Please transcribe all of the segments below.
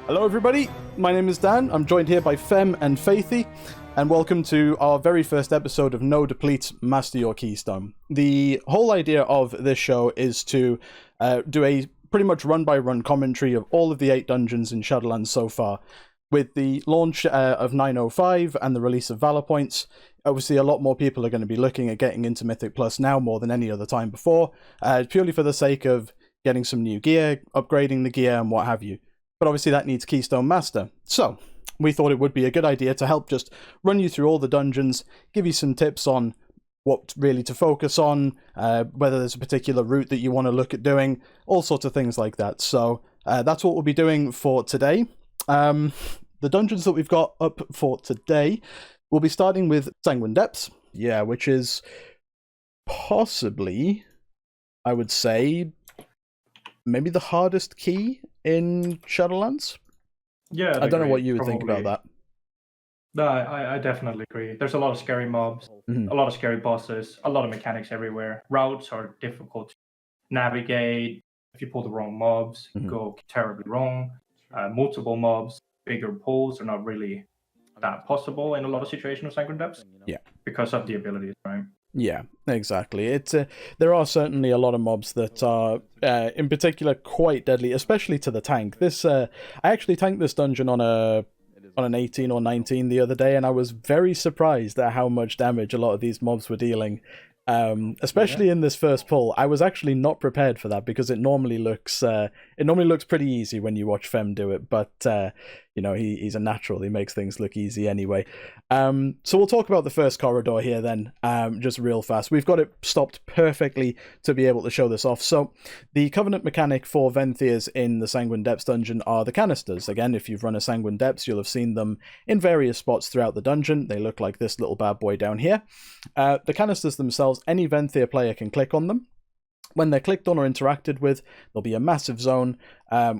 Hello everybody, my name is Dan, I'm joined here by Femme and Faithy, and welcome to our very first episode of No Deplete, Master Your Keystone. The whole idea of this show is to do a pretty much run-by-run commentary of all of the 8 dungeons in Shadowlands so far. With the launch of 905 and the release of Valor Points, obviously a lot more people are going to be looking at getting into Mythic Plus now more than any other time before, purely for the sake of getting some new gear, upgrading the gear and what have you. But obviously that needs Keystone Master. So, we thought it would be a good idea to help just run you through all the dungeons, give you some tips on what really to focus on, whether there's a particular route that you want to look at doing, all sorts of things like that. So, that's what we'll be doing for today. The dungeons that we've got up for today, we'll be starting with Sanguine Depths, which is possibly, I would say, maybe the hardest key in Shadowlands. Yeah, I don't know what you would think about that. No, I definitely agree. There's a lot of scary mobs, a lot of scary bosses, a lot of mechanics everywhere. Routes are difficult to navigate. If you pull the wrong mobs, go terribly wrong. Multiple mobs, bigger pulls are not really that possible in a lot of situations with Sanguine Depths. Yeah. Because of the abilities, right? Yeah, exactly. There are certainly a lot of mobs that are, in particular, quite deadly, especially to the tank. I actually tanked this dungeon on an 18 or 19 the other day, and I was very surprised at how much damage a lot of these mobs were dealing. Especially in this first pull, I was actually not prepared for that because it normally looks pretty easy when you watch Femme do it. But he's a natural; he makes things look easy anyway. So we'll talk about the first corridor here then, just real fast. We've got it stopped perfectly to be able to show this off. So the Covenant mechanic for Venthyrs in the Sanguine Depths dungeon are the canisters. Again, if you've run a Sanguine Depths, you'll have seen them in various spots throughout the dungeon. They look like this little bad boy down here. The canisters themselves, any Venthyr player can click on them. When they're clicked on or interacted with, there'll be a massive zone,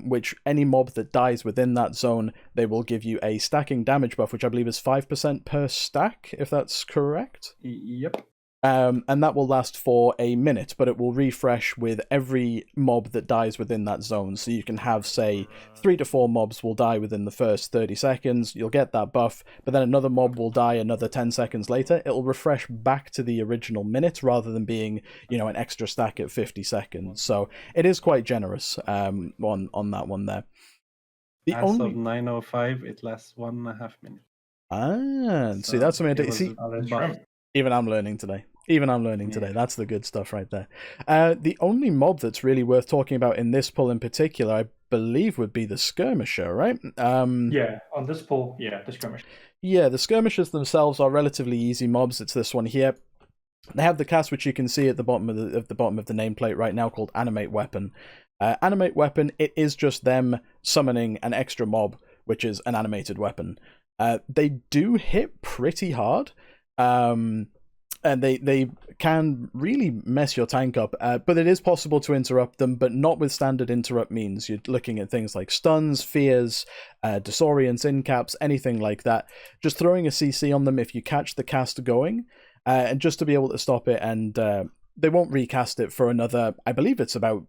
which any mob that dies within that zone, they will give you a stacking damage buff, which I believe is 5% per stack, if that's correct. Yep. And that will last for a minute, but it will refresh with every mob that dies within that zone. So you can have, say, 3 to 4 mobs will die within the first 30 seconds. You'll get that buff, but then another mob will die another 10 seconds later. It'll refresh back to the original minute rather than being, an extra stack at 50 seconds. So it is quite generous on that one there. As of 9:05, it lasts 1.5 minutes. See, that's something I see. Buff. Even I'm learning today. That's the good stuff right there. The only mob that's really worth talking about in this pull in particular, I believe, would be the Skirmisher, right? On this pull, the Skirmisher. Yeah, the Skirmishers themselves are relatively easy mobs. It's this one here. They have the cast, which you can see at the bottom of the nameplate right now, called Animate Weapon. Animate Weapon, it is just them summoning an extra mob, which is an animated weapon. They do hit pretty hard. And they can really mess your tank up, but it is possible to interrupt them, but not with standard interrupt means. You're looking at things like stuns, fears, disorients, incaps, anything like that. Just throwing a CC on them if you catch the cast going, and just to be able to stop it, and they won't recast it for another, I believe it's about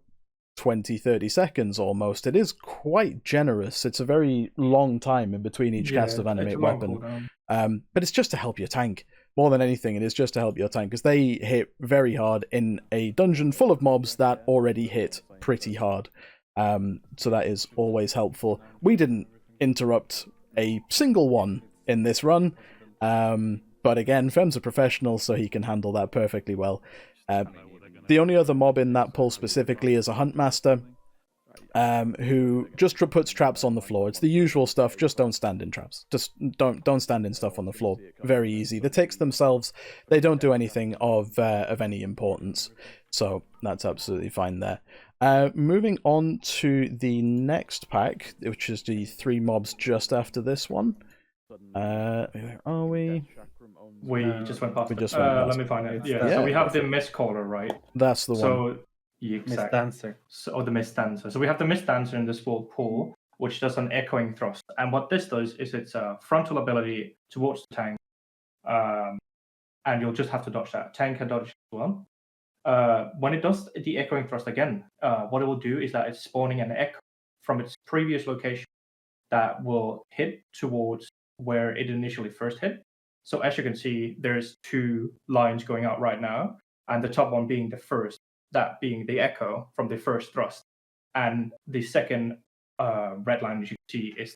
20-30 seconds almost. It is quite generous. It's a very long time in between each cast of Animate Weapon. But it's just to help your tank. More than anything, it is just to help your tank, because they hit very hard in a dungeon full of mobs that already hit pretty hard. So that is always helpful. We didn't interrupt a single one in this run, but again, Femme's a professional, so he can handle that perfectly well. The only other mob in that pull specifically is a Huntmaster, who just puts traps on the floor. It's the usual stuff. Just don't stand in traps. Just don't stand in stuff on the floor. Very easy. The ticks themselves, they don't do anything of any importance, so that's absolutely fine there. Moving on to the next pack, which is the 3 mobs just after this one. Where are we? We just went past. Let me find it. So we have the Mist Caller, right? That's the one. So Mist Dancer. The Mist Dancer. So we have the Mist Dancer in this full pool, which does an echoing thrust. And what this does is it's a frontal ability towards the tank. And you'll just have to dodge that. Tank can dodge as well. When it does the echoing thrust again, what it will do is that it's spawning an echo from its previous location that will hit towards where it initially first hit. So as you can see, there's 2 lines going out right now, and the top one being the first, that being the echo from the first thrust. And the second red line, as you can see, is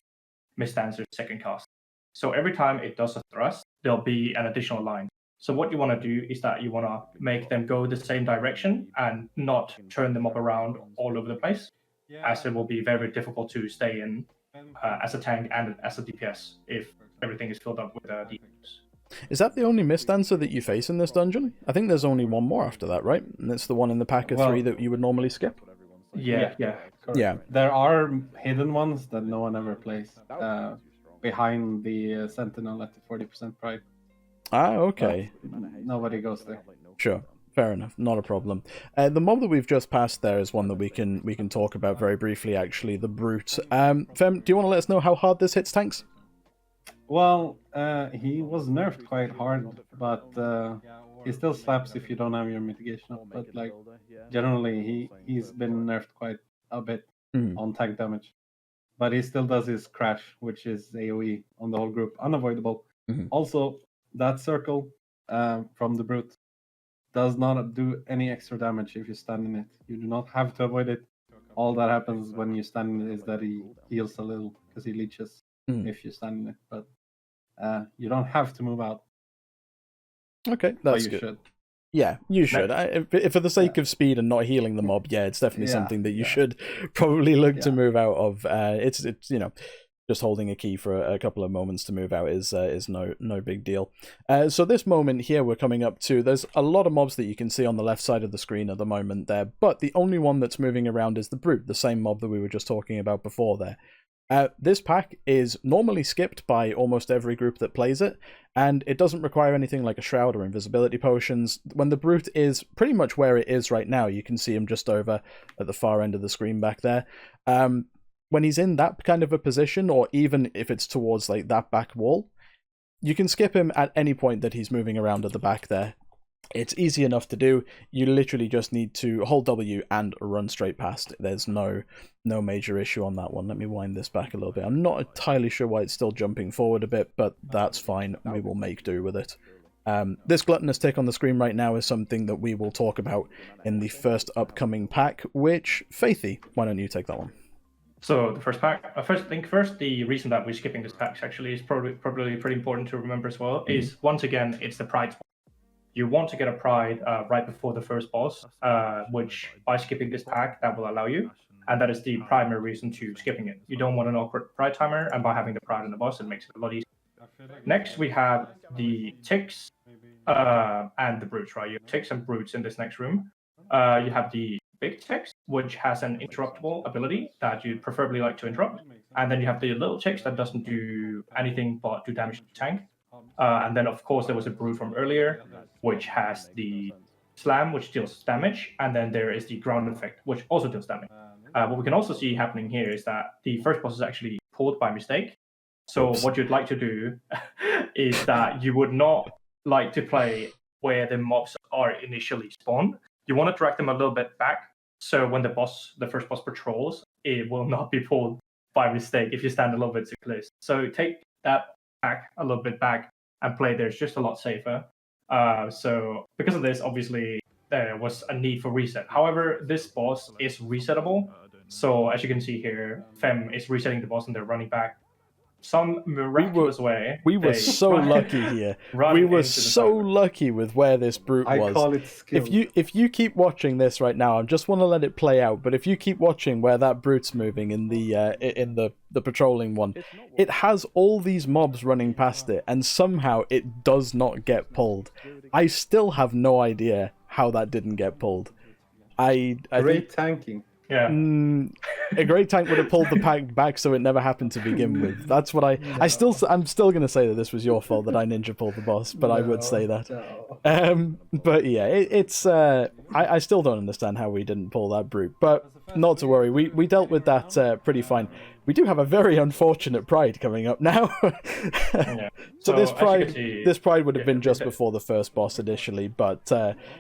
Miss Dancer's second cast. So every time it does a thrust, there'll be an additional line. So what you want to do is that you want to make them go the same direction and not turn them up around all over the place, as it will be very difficult to stay in as a tank and as a DPS if everything is filled up with DPS. Is that the only Mist Dancer that you face in this dungeon? I think there's only one more after that, right? And it's the one in the pack of 3 that you would normally skip? Yeah. There are hidden ones that no one ever plays behind the Sentinel at the 40% pride. Ah, okay. But nobody goes there. Sure. Fair enough, not a problem. The mob that we've just passed there is one that we can talk about very briefly, actually, the Brute. Femme, do you want to let us know how hard this hits tanks? Well, he was nerfed quite hard, but he still slaps if you don't have your mitigation up. But like generally, he's been nerfed quite a bit on tank damage. But he still does his crash, which is AoE on the whole group, unavoidable. Also, that circle from the Brute does not do any extra damage if you stand in it. You do not have to avoid it. All that happens when you stand in it is that he heals a little because he leeches if you stand in it. But you don't have to move out. Okay, that's good. Should. Yeah, you should. If for the sake of speed and not healing the mob, it's definitely something that you should probably look to move out of. It's just holding a key for a couple of moments to move out is no big deal. So this moment here we're coming up to, there's a lot of mobs that you can see on the left side of the screen at the moment there, but the only one that's moving around is the Brute, the same mob that we were just talking about before there. This pack is normally skipped by almost every group that plays it, and it doesn't require anything like a Shroud or invisibility potions. When the Brute is pretty much where it is right now, you can see him just over at the far end of the screen back there. When he's in that kind of a position, or even if it's towards like that back wall, you can skip him at any point that he's moving around at the back there. It's easy enough to do. You literally just need to hold W and run straight past. There's no major issue on that one. Let me wind this back a little bit. I'm not entirely sure why it's still jumping forward a bit, but that's fine. We will make do with it. This gluttonous tick on the screen right now is something that we will talk about in the first upcoming pack, which, Faithy, why don't you take that one? So the first pack, first, the reason that we're skipping this pack actually is probably pretty important to remember as well, is once again, it's the Pride. You want to get a Pride right before the first boss, which by skipping this pack, that will allow you. And that is the primary reason to skipping it. You don't want an awkward Pride timer, and by having the Pride in the boss, it makes it a lot easier. Next, we have the Ticks and the Brutes, right? You have Ticks and Brutes in this next room. You have the Big Ticks, which has an interruptible ability that you preferably like to interrupt. And then you have the little Ticks that doesn't do anything but do damage to the tank. And then, of course, there was a Brute from earlier, which has the Slam, which deals damage. And then there is the Ground Effect, which also deals damage. What we can also see happening here is that the first boss is actually pulled by mistake. So what you'd like to do is that you would not like to play where the mobs are initially spawned. You want to drag them a little bit back, so when the first boss patrols, it will not be pulled by mistake if you stand a little bit too close. So take that back a little bit back and play there. It's just a lot safer. So because of this, obviously, there was a need for reset. However, this boss is resettable. So as you can see here, Femme is resetting the boss and they're running back. Some miraculous way. We were so lucky here. We were so lucky with where this Brute was. I call it skill. If you keep watching this right now, I just want to let it play out. But if you keep watching where that Brute's moving in the patrolling one, it has all these mobs running past it, and somehow it does not get pulled. I still have no idea how that didn't get pulled. I think tanking. Yeah. A great tank would have pulled the pack back so it never happened to begin with. That's what I'm still going to say that this was your fault that I ninja pulled the boss, but I would say that. But yeah, it's I still don't understand how we didn't pull that Brute, but not to worry. We dealt with that pretty fine. We do have a very unfortunate Pride coming up now. So this Pride would have been just before the first boss initially, but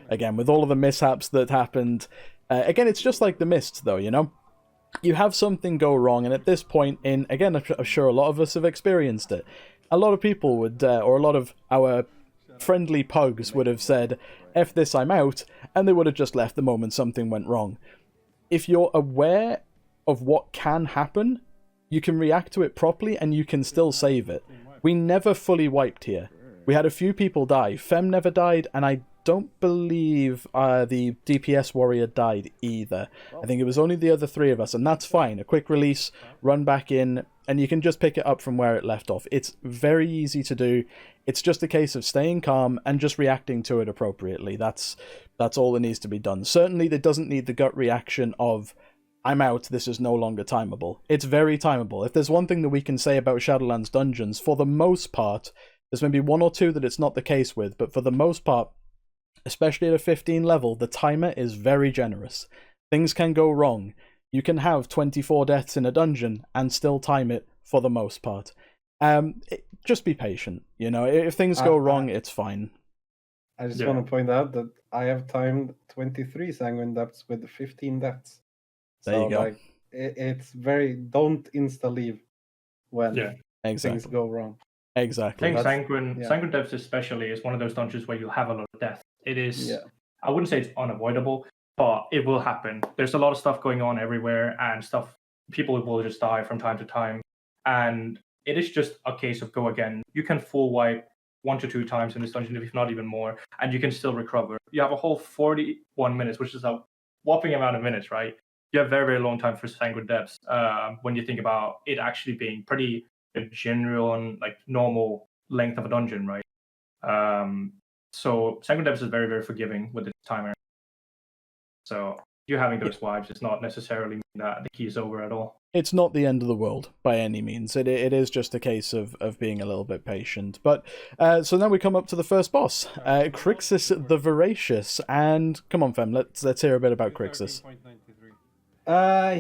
again, with all of the mishaps that happened, again, it's just like the Mist, though, you know? you have something go wrong, and at this point again, I'm sure a lot of us have experienced it. A lot of people would, or a lot of our friendly pugs would have said, "F this, I'm out," and they would have just left the moment something went wrong. If you're aware of what can happen, you can react to it properly and you can still save it. We never fully wiped here. We had a few people die. Femme never died, and I don't believe the DPS warrior died either. I think it was only the other three of us, and that's fine. A quick release, run back in, and you can just pick it up from where it left off. It's very easy to do. It's just a case of staying calm and just reacting to it appropriately. That's all that needs to be done. Certainly, it doesn't need the gut reaction of, I'm out, this is no longer timeable. It's very timeable. If there's one thing that we can say about Shadowlands dungeons, for the most part, there's maybe one or two that it's not the case with, but for the most part, especially at a 15 level, the timer is very generous. Things can go wrong. You can have 24 deaths in a dungeon and still time it for the most part. Just be patient. If things go wrong, it's fine. I just want to point out that I have timed 23 Sanguine Depths with 15 deaths. There you go. It's very, don't insta-leave when exactly. things go wrong. Exactly. I think Sanguine Depths especially is one of those dungeons where you have a lot of death. It is, I wouldn't say it's unavoidable, but it will happen. There's a lot of stuff going on everywhere, and people will just die from time to time. And it is just a case of go again. You can full wipe 1 to 2 times in this dungeon, if not even more, and you can still recover. You have a whole 41 minutes, which is a whopping amount of minutes, right? You have very, very long time for Sanguine Depths when you think about it actually being pretty general, like normal length of a dungeon, right? So Sanguine Depths is very, very forgiving with its timer. So you having those wipes, it's not necessarily that the key is over at all. It's not the end of the world by any means. It is just a case of being a little bit patient. But so now we come up to the first boss, Crixus the Voracious. And come on, Femme, let's hear a bit about Crixus.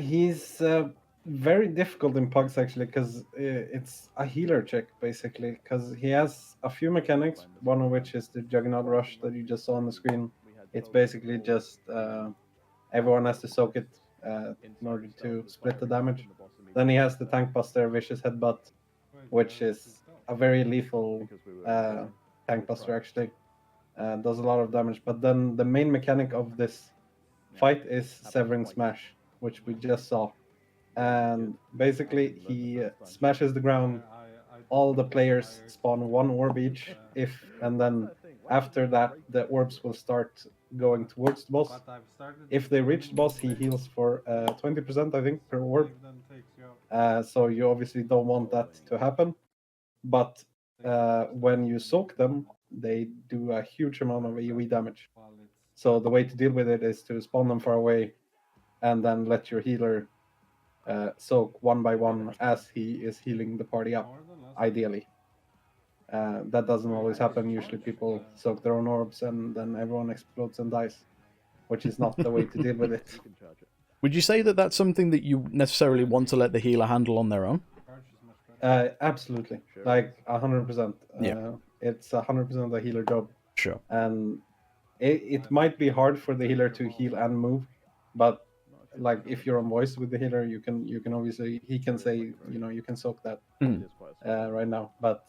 He's very difficult in pugs actually, because it's a healer check basically, because he has a few mechanics, one of which is the Juggernaut Rush that you just saw on the screen. It's basically just everyone has to soak it in order to split the damage. Then he has the Tank Buster Vicious Headbutt, which is a very lethal Tank Buster actually. Does a lot of damage. But then the main mechanic of this fight is Severing Smash, which we just saw. And basically he smashes the ground. All the players spawn 1 orb each, and then after that the orbs will start going towards the boss. If they reach the boss, he heals for 20%, I think, per orb. So you obviously don't want that to happen. But when you soak them, they do a huge amount of AoE damage. So the way to deal with it is to spawn them far away and then let your healer soak 1 by 1 as he is healing the party up, ideally. That doesn't always happen. Usually people soak their own orbs and then everyone explodes and dies, which is not the way to deal with it. Would you say that that's something that you necessarily want to let the healer handle on their own? Absolutely. Like 100%. It's 100% a healer job. Sure. And it might be hard for the healer to heal and move, but like if you're on voice with the healer, you can obviously, he can say, you can soak that right now. But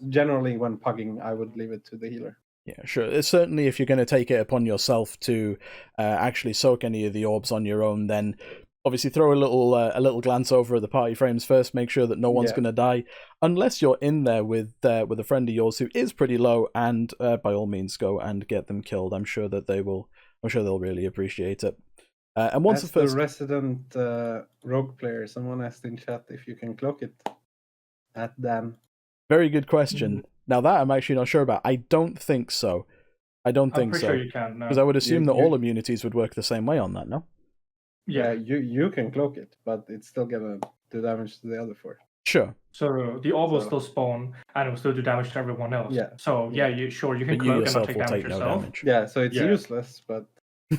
generally when pugging, I would leave it to the healer. Yeah, sure. Certainly if you're going to take it upon yourself to actually soak any of the orbs on your own, then obviously throw a little glance over at the party frames first, make sure that no one's going to die, unless you're in there with a friend of yours who is pretty low, and by all means go and get them killed. I'm sure they'll really appreciate it. And once As the first resident rogue player, someone asked in chat if you can cloak it at Dan. Very good question. Now that I'm actually not sure about. I don't think so. I'm pretty sure you can. Because I would assume that all immunities would work the same way on that, no? Yeah, you can cloak it, but it's still gonna do damage to the other 4. Sure. So the orb will still spawn, and it will still do damage to everyone else. Yeah. So you can cloak and not take damage yourself. Yeah, so it's useless, but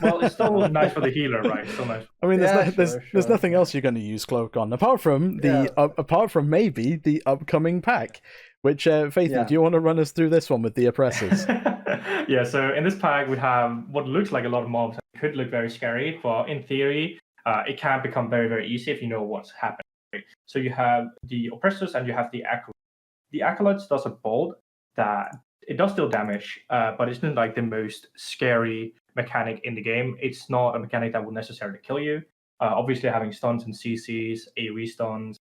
well, it's still nice for the healer, right? Still nice. I mean, there's nothing else you're going to use cloak on apart from maybe the upcoming pack. Which, Faithy, do you want to run us through this one with the oppressors? Yeah, so in this pack we have what looks like a lot of mobs. It could look very scary, but in theory, it can become very, very easy if you know what's happening. Right? So you have the Oppressors and you have the Acolytes. The Acolytes does a bolt that it does deal damage, but it's not like the most scary mechanic in the game. It's not a mechanic that will necessarily kill you. Obviously, having stuns and CCs, AoE stuns,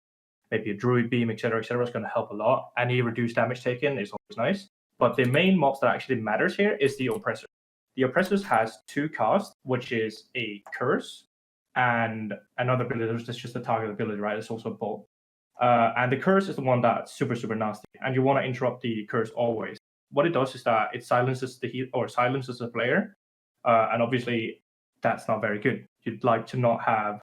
maybe a Druid Beam, etc., is going to help a lot. Any reduced damage taken is always nice. But the main mobs that actually matters here is the Oppressor. The Oppressors has 2 casts, which is a Curse and another ability that's just a target ability, right? It's also a bolt. And the Curse is the one that's super, super nasty, and you want to interrupt the Curse always. What it does is that it silences silences the player, and obviously that's not very good. You'd like to not have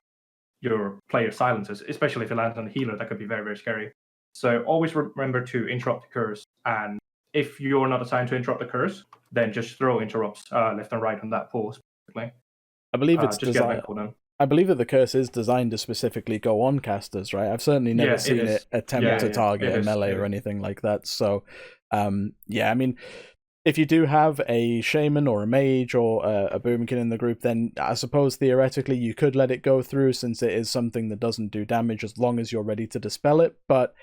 your player silences, especially if it lands on the healer. That could be very, very scary. So always remember to interrupt the Curse, and if you're not assigned to interrupt the Curse, then just throw interrupts left and right on that pool specifically. I believe it's designed. I believe that the Curse is designed to specifically go on casters, right? I've certainly never seen it attempt to target a melee or anything like that. So, yeah, I mean, if you do have a shaman or a mage or a boomkin in the group, then I suppose theoretically you could let it go through, since it is something that doesn't do damage as long as you're ready to dispel it. But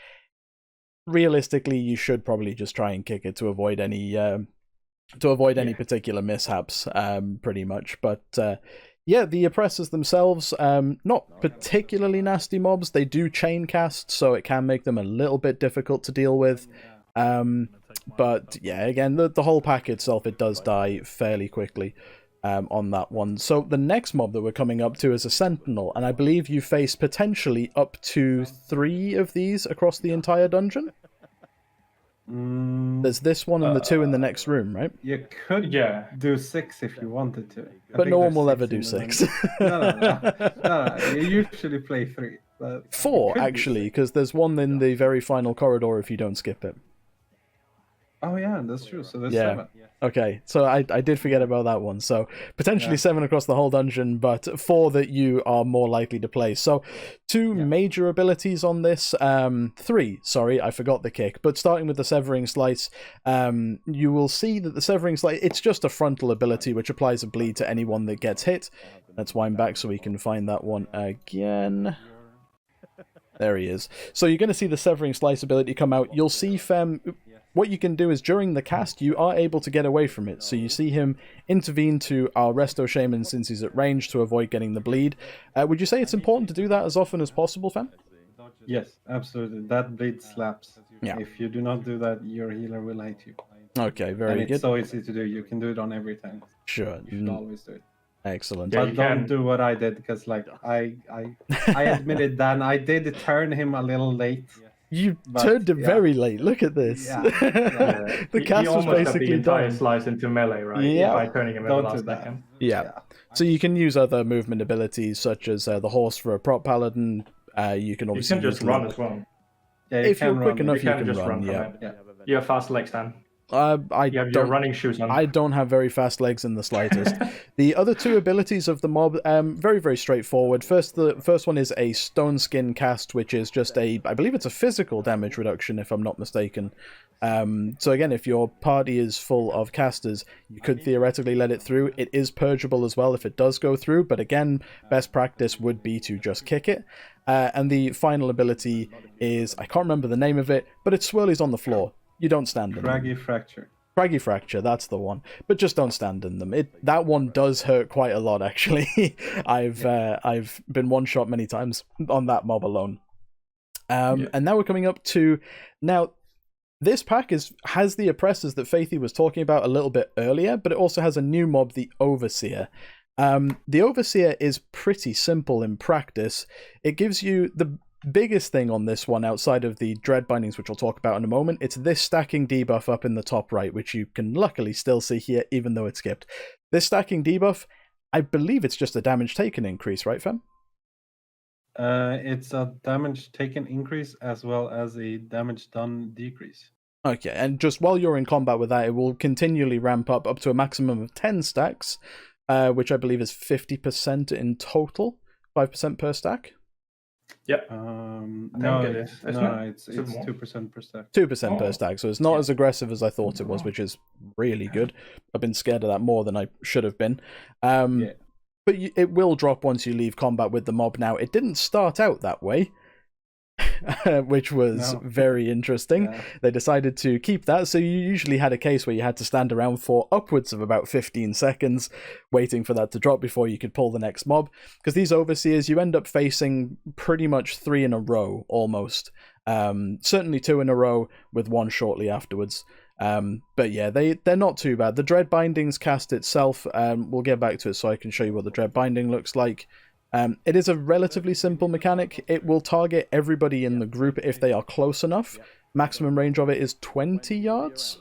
realistically, you should probably just try and kick it to avoid any any particular mishaps, pretty much. But yeah, the Oppressors themselves, not particularly nasty mobs. They do chain cast, so it can make them a little bit difficult to deal with. But yeah, again, the whole pack itself, it does die fairly quickly on that one. So the next mob that we're coming up to is a Sentinel, and I believe you face potentially up to 3 of these across the entire dungeon. There's this one and the 2 in the next room, right? You could do 6 if you wanted to. But no one will ever do 6. No, you usually play 3. But 4, actually, because there's one in the very final corridor if you don't skip it. Oh yeah, that's true. So there's 7. Okay, so I did forget about that one. So potentially 7 across the whole dungeon, but 4 that you are more likely to play. So 2 major abilities on this. 3, sorry, I forgot the kick. But starting with the Severing Slice, you will see that the Severing Slice, it's just a frontal ability which applies a bleed to anyone that gets hit. Let's wind back so we can find that one again. There he is. So you're going to see the Severing Slice ability come out. You'll see Femme. What you can do is during the cast, you are able to get away from it. So you see him intervene to our Resto Shaman since he's at range to avoid getting the bleed. Would you say it's important to do that as often as possible, Femme? Yes, absolutely. That bleed slaps. Yeah. If you do not do that, your healer will hate you. Okay, very good. It's so easy to do. You can do it on every tank. Sure. You should always do it. Excellent. But don't do what I did, because like I admitted that I did turn him a little late. You turned it very late. Look at this. The cast was basically the entire slice into melee, right? Yeah. By turning him in the last second. Yeah. So you can use other movement abilities such as the horse for a prop paladin. You can obviously just run as well. Yeah, if you're quick enough, you can just run. Yeah. You have fast legs, Dan. You have your running shoes on. I don't have very fast legs in the slightest. The other 2 abilities of the mob, very, very straightforward. The first one is a Stone Skin cast, which is just I believe it's a physical damage reduction, if I'm not mistaken. So again, if your party is full of casters, you could theoretically let it through. It is purgeable as well if it does go through, but again, best practice would be to just kick it. And the final ability is, I can't remember the name of it, but it's swirlies on the floor. You don't stand in them. Craggy Fracture. Craggy Fracture, that's the one. But just don't stand in them. That one does hurt quite a lot, actually. I've been one-shot many times on that mob alone. And now we're coming up to... Now, this pack has the Oppressors that Faithy was talking about a little bit earlier, but it also has a new mob, the Overseer. The Overseer is pretty simple in practice. It gives you the biggest thing on this one, outside of the Dread Bindings, which we'll talk about in a moment. It's this stacking debuff up in the top right, which you can luckily still see here, even though it's skipped. This stacking debuff, I believe it's just a damage taken increase, right, Femme? It's a damage taken increase as well as a damage done decrease. Okay, and just while you're in combat with that, it will continually ramp up to a maximum of 10 stacks, which I believe is 50% in total, 5% per stack. Yep. No, it's 2% per stack. 2% per stack, so it's not as aggressive as I thought it was, which is really good. I've been scared of that more than I should have been. But it will drop once you leave combat with the mob now. It didn't start out that way, which was very interesting. Yeah. They decided to keep that, so you usually had a case where you had to stand around for upwards of about 15 seconds waiting for that to drop before you could pull the next mob. Because these overseers, you end up facing pretty much 3 in a row, almost. Certainly 2 in a row, with 1 shortly afterwards. But yeah, they're not too bad. The Dread Bindings cast itself, we'll get back to it so I can show you what the Dread Binding looks like. It is a relatively simple mechanic. It will target everybody in the group if they are close enough. Maximum range of it is 20 yards?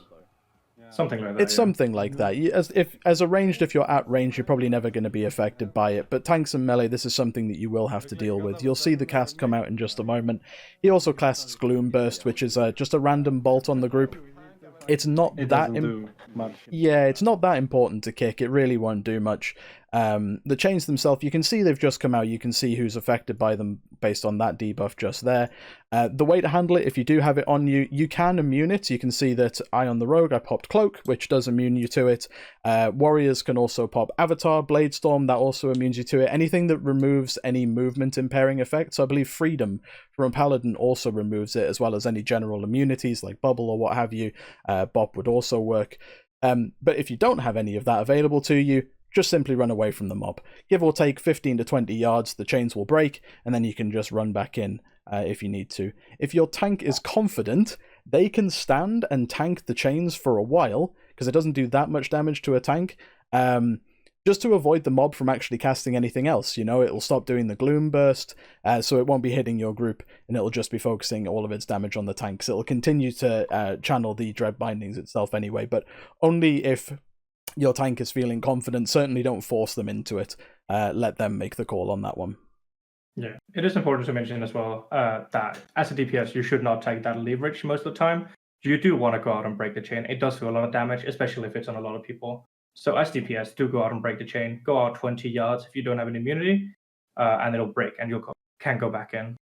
Something like that. It's something like that. As a ranged, if you're at range, you're probably never going to be affected by it. But tanks and melee, this is something that you will have to deal with. You'll see the cast come out in just a moment. He also casts Gloom Burst, which is just a random bolt on the group. It's not that much. Yeah, it's not that important to kick. It really won't do much. The chains themselves, you can see they've just come out. You can see who's affected by them based on that debuff just there. The way to handle it, if you do have it on you, you can immune it. You can see that on the Rogue, I popped Cloak, which does immune you to it. Warriors can also pop Avatar, Bladestorm, that also immunes you to it. Anything that removes any movement impairing effects. So I believe Freedom from a Paladin also removes it, as well as any general immunities like Bubble or what have you. Bop would also work. But if you don't have any of that available to you, just simply run away from the mob. Give or take 15 to 20 yards, the chains will break, and then you can just run back in if you need to. If your tank is confident, they can stand and tank the chains for a while, because it doesn't do that much damage to a tank, just to avoid the mob from actually casting anything else. You know, it'll stop doing the Gloom Burst, so it won't be hitting your group, and it'll just be focusing all of its damage on the tanks. It'll continue to channel the Dread Bindings itself anyway, but only if your tank is feeling confident. Certainly don't force them into it. Let them make the call on that one. Yeah, it is important to mention as well that as a DPS, you should not take that leverage most of the time. You do want to go out and break the chain. It does do a lot of damage, especially if it's on a lot of people. So as DPS, do go out and break the chain. Go out 20 yards if you don't have an immunity, and it'll break, and you can go back in.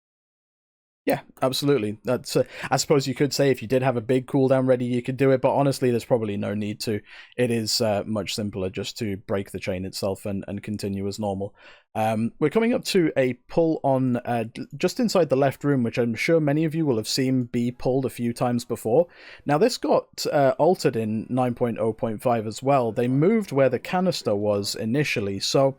Yeah, absolutely. That's I suppose you could say if you did have a big cooldown ready, you could do it, but honestly, there's probably no need to. It is much simpler just to break the chain itself and continue as normal. We're coming up to a pull on just inside the left room, which I'm sure many of you will have seen be pulled a few times before. Now, this got altered in 9.0.5 as well. They moved where the canister was initially, so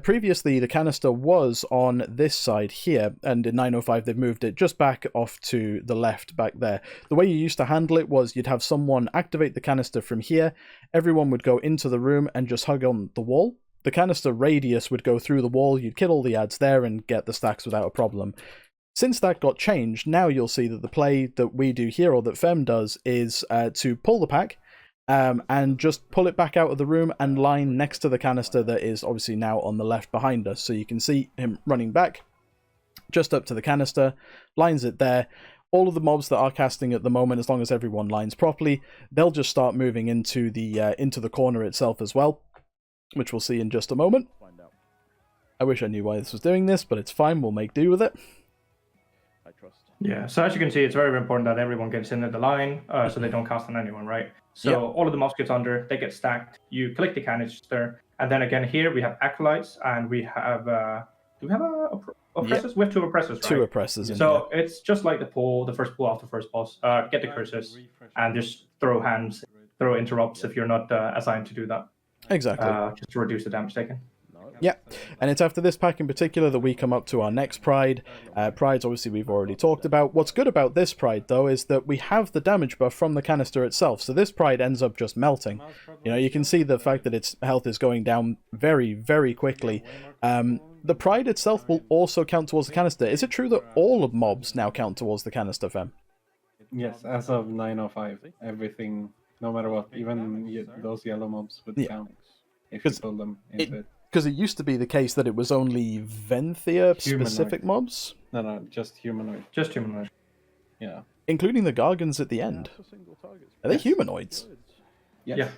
previously, the canister was on this side here, and in 9.05 they've moved it just back off to the left back there. The way you used to handle it was you'd have someone activate the canister from here, everyone would go into the room and just hug on the wall. The canister radius would go through the wall, you'd kill all the ads there and get the stacks without a problem. Since that got changed, now you'll see that the play that we do here, or that Femme does, is to pull the pack, and just pull it back out of the room and line next to the canister that is obviously now on the left behind us. So you can see him running back just up to the canister, lines it there. All of the mobs that are casting at the moment, as long as everyone lines properly, they'll just start moving into the corner itself as well, which we'll see in just a moment. I wish I knew why this was doing this, but it's fine. We'll make do with it. I trust. Yeah, so as you can see, it's very important that everyone gets into the line, so they don't cast on anyone, right? So all of the mobs get under, they get stacked, you collect the canister, and then again here we have Acolytes, and we have, do we have oppressors? We have 2 oppressors, right? 2 oppressors in So it's just like the first pull after first boss, get the curses, and just throw hands, throw interrupts if you're not assigned to do that. Exactly. Just to reduce the damage taken. Yeah, and it's after this pack in particular that we come up to our next Pride. Prides, obviously, we've already talked about. What's good about this Pride, though, is that we have the damage buff from the canister itself, so this Pride ends up just melting. You know, you can see the fact that its health is going down very, very quickly. The Pride itself will also count towards the canister. Is it true that all of mobs now count towards the canister, Femme? Yes, as of 9.05, everything, no matter what, even those yellow mobs would count if you pull them into it. Because it used to be the case that it was only Venthia-specific mobs? No, just humanoid. Just humanoid. Yeah. Including the Gargans at the end. Are they humanoids? Yes. Yeah.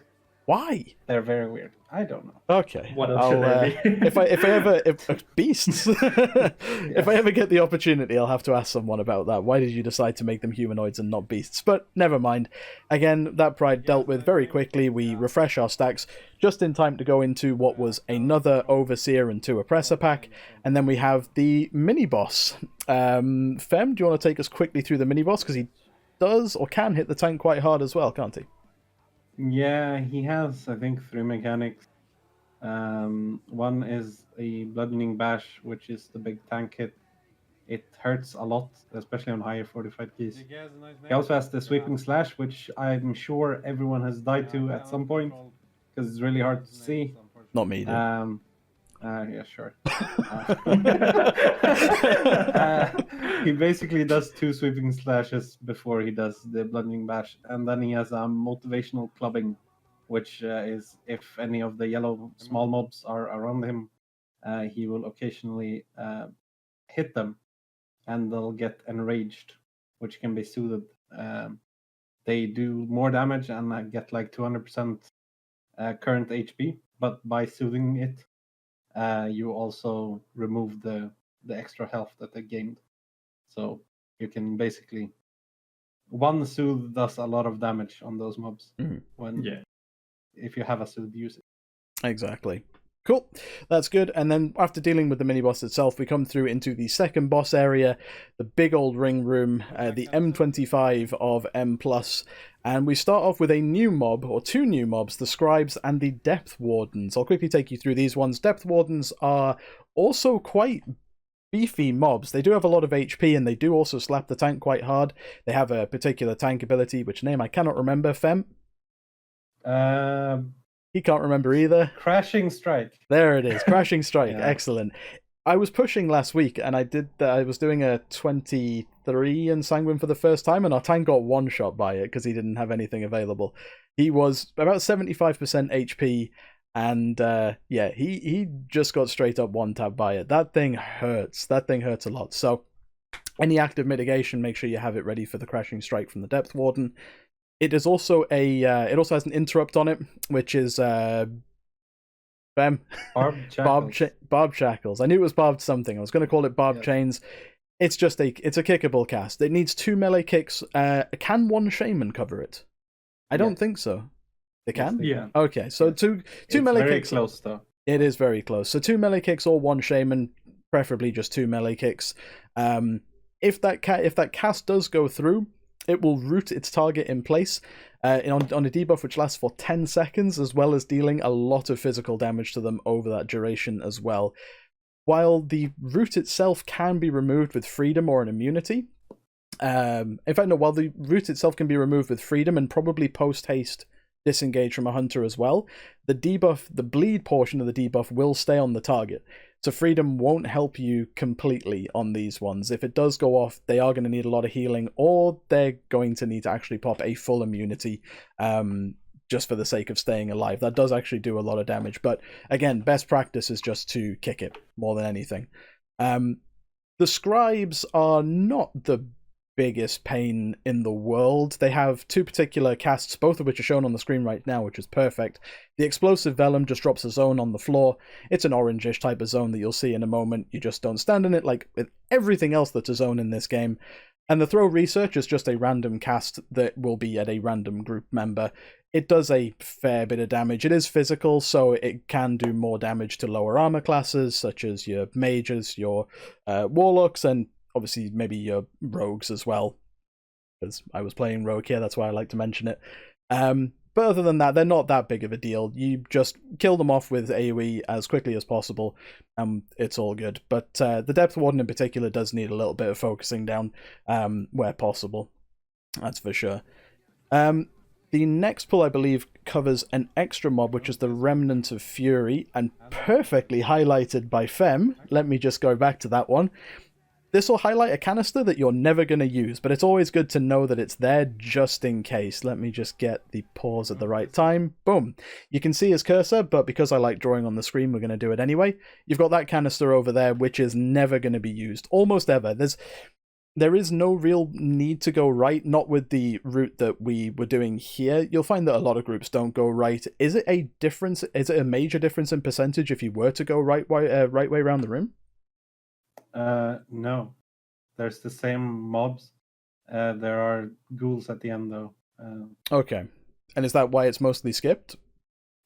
Why? They're very weird. I don't know. Okay. What else should they be? if I ever beasts, if I ever get the opportunity, I'll have to ask someone about that. Why did you decide to make them humanoids and not beasts? But never mind. Again, that pride dealt with very quickly. We refresh our stacks just in time to go into what was another Overseer and 2 Oppressor pack, and then we have the mini boss. Femme, do you want to take us quickly through the mini boss, because he does or can hit the tank quite hard as well, can't he? Yeah, he has, I think, 3 mechanics. One is a Bludgeoning Bash, which is the big tank hit. It hurts a lot, especially on higher fortified keys. He also has the Sweeping Slash, which I'm sure everyone has died to at some point, because it's really hard to see. Not me, dude. Yeah, sure. He basically does 2 Sweeping Slashes before he does the Bludgeoning Bash, and then he has a Motivational Clubbing, which is if any of the yellow small mobs are around him, he will occasionally hit them, and they'll get enraged, which can be soothed. They do more damage and get like 200% current HP, but by soothing it, you also remove the extra health that they gained. So you can basically... One soothe does a lot of damage on those mobs if you have a soothe, use it. Exactly. Cool, that's good. And then after dealing with the mini-boss itself, we come through into the second boss area, the big old ring room, the M25 of M+, and we start off with a new mob, or 2 new mobs, the Scribes and the Depth Wardens. I'll quickly take you through these ones. Depth Wardens are also quite beefy mobs. They do have a lot of HP, and they do also slap the tank quite hard. They have a particular tank ability, which name I cannot remember. Femme? He can't remember either. Crashing Strike. There it is. Crashing Strike. Yeah. Excellent. I was pushing last week, and I was doing a 23 in Sanguine for the first time, and our tank got one-shot by it because he didn't have anything available. He was about 75% HP, and he just got straight up one-tap by it. That thing hurts. That thing hurts a lot. So any active mitigation, make sure you have it ready for the Crashing Strike from the Depth Warden. It is also it also has an interrupt on it, which is Barbed Shackles. I knew it was Barbed something. I was going to call it Barbed Chains. It's just it's a kickable cast. It needs 2 melee kicks. Can 1 Shaman cover it? I don't think so. They can? Yeah. Okay, so two melee very kicks. Close though. It is very close. So 2 melee kicks or 1 Shaman, preferably just 2 melee kicks. If that cast does go through, it will root its target in place on a debuff which lasts for 10 seconds, as well as dealing a lot of physical damage to them over that duration as well. While the root itself can be removed with freedom or an immunity, in fact, no, while the root itself can be removed with freedom and probably post-haste disengage from a hunter as well, the debuff, the bleed portion of the debuff will stay on the target. So freedom won't help you completely on these ones. If it does go off, they are going to need a lot of healing, or they're going to need to actually pop a full immunity just for the sake of staying alive. That does actually do a lot of damage. But again, best practice is just to kick it more than anything. The Scribes are not the biggest pain in the world. They have 2 particular casts, both of which are shown on the screen right now, which is perfect. The Explosive Vellum just drops a zone on the floor. It's an orangish type of zone that you'll see in a moment. You just don't stand in it, like with everything else that's a zone in this game. And the Throw Research is just a random cast that will be at a random group member. It does a fair bit of damage. It is physical, so it can do more damage to lower armor classes, such as your mages, your warlocks, and obviously maybe your rogues as well, because I was playing rogue here, that's why I like to mention it. But other than that, they're not that big of a deal. You just kill them off with AoE as quickly as possible, and it's all good. But the Depth Warden in particular does need a little bit of focusing down where possible. That's for sure. The next pull, I believe, covers an extra mob, which is the Remnant of Fury, and perfectly highlighted by Femme. Let me just go back to that one. This will highlight a canister that you're never going to use, but it's always good to know that it's there just in case. Let me just get the pause at the right time. Boom. You can see his cursor, but because I like drawing on the screen, we're going to do it anyway. You've got that canister over there, which is never going to be used. Almost ever. there is no real need to go right, not with the route that we were doing here. You'll find that a lot of groups don't go right. Is it a difference? Is it a major difference in percentage if you were to go right way around the room? No. There's the same mobs. There are ghouls at the end, though. Okay. And is that why it's mostly skipped?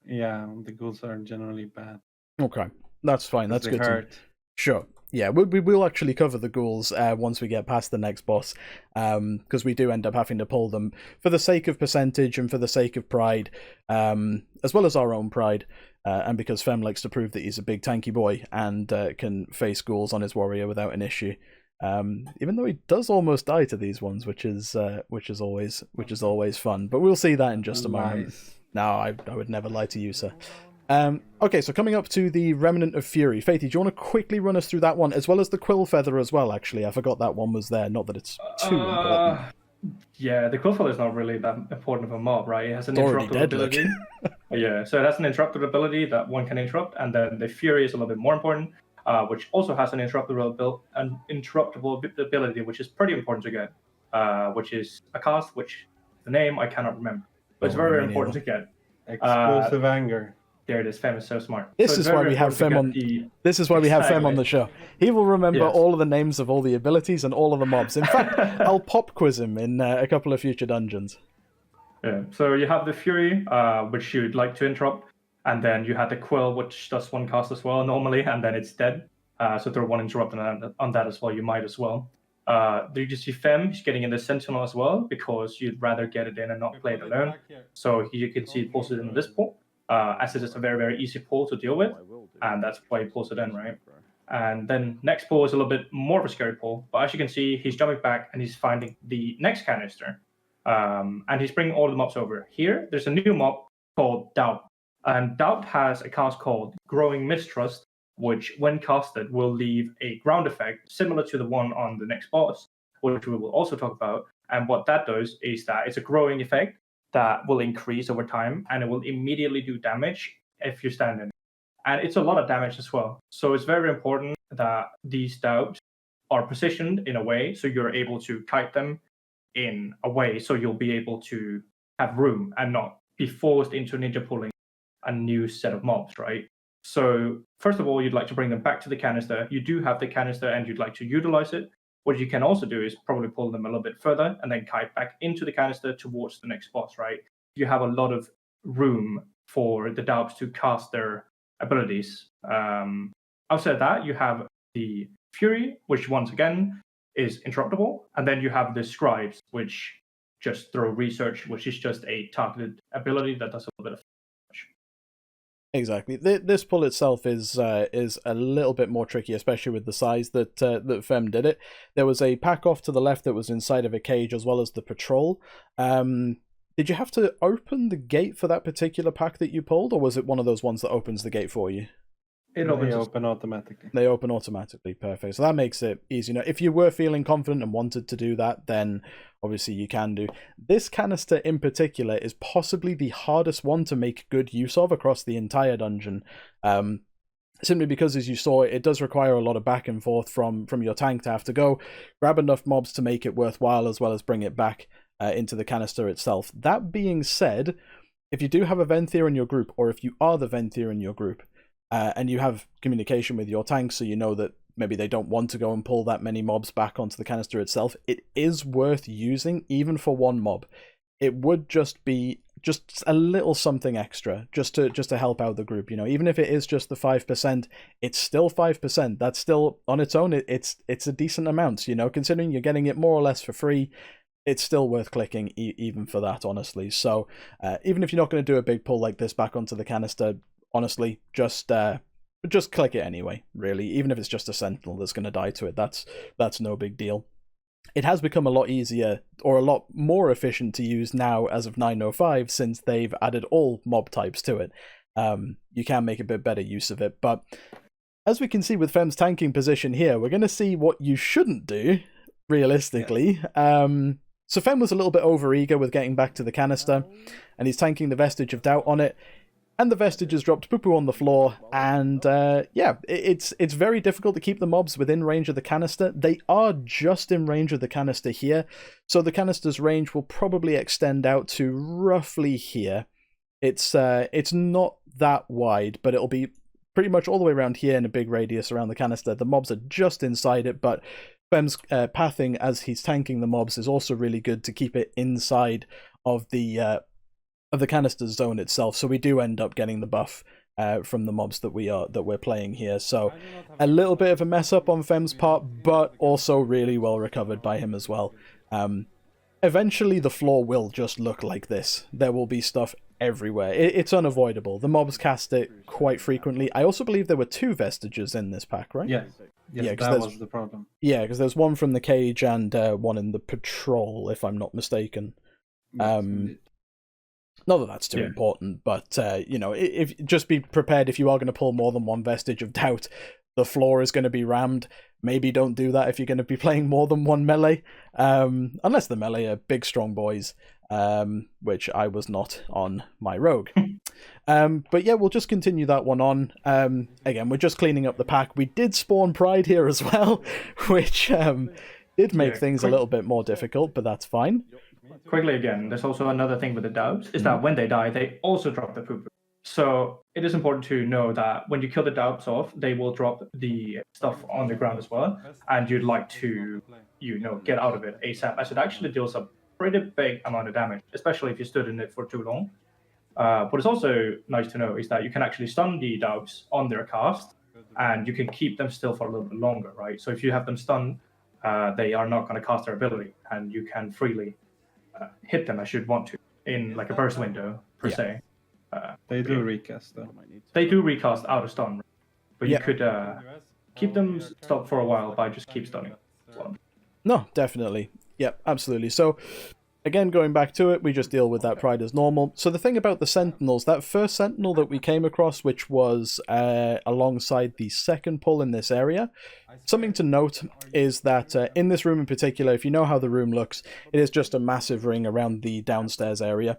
Yeah, the ghouls are generally bad. Okay. That's fine. That's good. Hurt. Sure. Yeah, we will actually cover the ghouls once we get past the next boss, because we do end up having to pull them for the sake of percentage and for the sake of pride, as well as our own pride, and because Femme likes to prove that he's a big tanky boy and can face ghouls on his warrior without an issue. Even though he does almost die to these ones, which is always fun. But we'll see that in just a moment. No, I would never lie to you, sir. Okay, so coming up to the Remnant of Fury. Faithy, do you want to quickly run us through that one, as well as the Quill Feather as well, actually? I forgot that one was there, not that it's too important. Yeah, the Quill Feather is not really that important of a mob, right? It has an already interruptible dead, ability. Yeah, so it has an interruptible ability that one can interrupt, and then the Fury is a little bit more important, which also has an interruptible ability, which is pretty important to get, which is a cast, which the name I cannot remember. But it's very important to get. Explosive Anger. There it is. Femme is so smart. This is why we have Femme on. This is why we have Femme on the show. He will remember all of the names of all the abilities and all of the mobs. In fact, I'll pop quiz him in a couple of future dungeons. Yeah. So you have the Fury, which you'd like to interrupt, and then you have the Quill, which does one cast as well normally, and then it's dead. So throw one interrupt on that as well. You might as well. There you just see Femme. He's getting in the Sentinel as well because you'd rather get it in and not play it alone. So you can see it pulls it in this pool. As it is a very, very easy pull to deal with, and that's why he pulls it in, right? And then next pull is a little bit more of a scary pull, but as you can see, he's jumping back and he's finding the next canister, and he's bringing all the mobs over. Here, there's a new mob called Doubt, and Doubt has a cast called Growing Mistrust, which, when casted, will leave a ground effect similar to the one on the next boss, which we will also talk about. And what that does is that it's a growing effect that will increase over time, and it will immediately do damage if you stand in it. And it's a lot of damage as well. So it's very important that these doubts are positioned in a way so you're able to kite them in a way so you'll be able to have room and not be forced into ninja pulling a new set of mobs, right? So first of all, you'd like to bring them back to the canister. You do have the canister and you'd like to utilize it. What you can also do is probably pull them a little bit further and then kite back into the canister towards the next boss, right? You have a lot of room for the doubts to cast their abilities. Outside of that, you have the Fury, which once again is interruptible. And then you have the Scribes, which just throw research, which is just a targeted ability that does a little bit of damage. Exactly. This pull itself is a little bit more tricky, especially with the size that Femme did it. There was a pack off to the left that was inside of a cage, as well as the patrol. Did you have to open the gate for that particular pack that you pulled, or was it one of those ones that opens the gate for you? They open automatically. They open automatically. Perfect. So that makes it easy. Now, if you were feeling confident and wanted to do that, then obviously you can do. This canister in particular is possibly the hardest one to make good use of across the entire dungeon. Simply because, as you saw, it does require a lot of back and forth from your tank to have to go grab enough mobs to make it worthwhile, as well as bring it back into the canister itself. That being said, if you do have a Venthyr in your group, or if you are the Venthyr in your group, and you have communication with your tank, so you know that maybe they don't want to go and pull that many mobs back onto the canister itself, it is worth using, even for one mob. It would just be just a little something extra, just to help out the group. You know, even if it is just the 5%, it's still 5%. That's still on its own. It's a decent amount. You know, considering you're getting it more or less for free, it's still worth clicking even for that, honestly. So even if you're not going to do a big pull like this back onto the canister, honestly, just click it anyway, really. Even if it's just a Sentinel that's going to die to it, that's no big deal. It has become a lot easier, or a lot more efficient to use now as of 9.05, since they've added all mob types to it. You can make a bit better use of it, but as we can see with Femme's tanking position here, we're going to see what you shouldn't do, realistically. So Femme was a little bit overeager with getting back to the canister, and he's tanking the Vestige of Doubt on it. And the Vestiges dropped poo-poo on the floor, and it's very difficult to keep the mobs within range of the canister. They are just in range of the canister here, so the canister's range will probably extend out to roughly here. It's not that wide, but it'll be pretty much all the way around here in a big radius around the canister. The mobs are just inside it, but Femme's pathing as he's tanking the mobs is also really good to keep it inside of the canister zone itself, so we do end up getting the buff from the mobs that we're playing here. So a little bit of a mess up on Femme's part, but also really well recovered by him as well. Eventually the floor will just look like this. There will be stuff everywhere. It's unavoidable. The mobs cast it quite frequently. I also believe there were 2 Vestiges in this pack, right? Yes, that was the problem. Yeah, because there's one from the cage and one in the patrol, if I'm not mistaken. Yes, Not that that's too important, but, if just be prepared if you are going to pull more than one Vestige of Doubt. The floor is going to be rammed. Maybe don't do that if you're going to be playing more than one melee. Unless the melee are big, strong boys, which I was not on my rogue. But yeah, we'll just continue that one on. Again, we're just cleaning up the pack. We did spawn Pride here as well, which did make things a little bit more difficult, but that's fine. Quickly again, there's also another thing with the doubts, is that when they die, they also drop the poo-poo. So it is important to know that when you kill the doubts off, they will drop the stuff on the ground as well, and you'd like to, get out of it ASAP, as it actually deals a pretty big amount of damage, especially if you stood in it for too long. What is also nice to know is that you can actually stun the doubts on their cast, and you can keep them still for a little bit longer, right? So if you have them stunned, they are not going to cast their ability, and you can freely hit them as you'd want to in like a burst window per se. They do recast though. They do recast out of stun, but you could keep them stopped for a while by just keep stunning. No, definitely. Yep, absolutely. So again, going back to it, we just deal with that Pride as normal. So the thing about the Sentinels, that first Sentinel that we came across, which was alongside the second pull in this area, something to note is that in this room in particular, if you know how the room looks, it is just a massive ring around the downstairs area.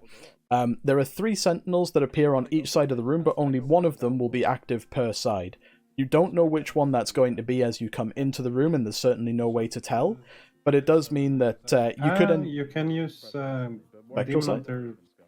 There are 3 Sentinels that appear on each side of the room, but only one of them will be active per side. You don't know which one that's going to be as you come into the room, and there's certainly no way to tell. But it does mean that you can use Spectral Sight.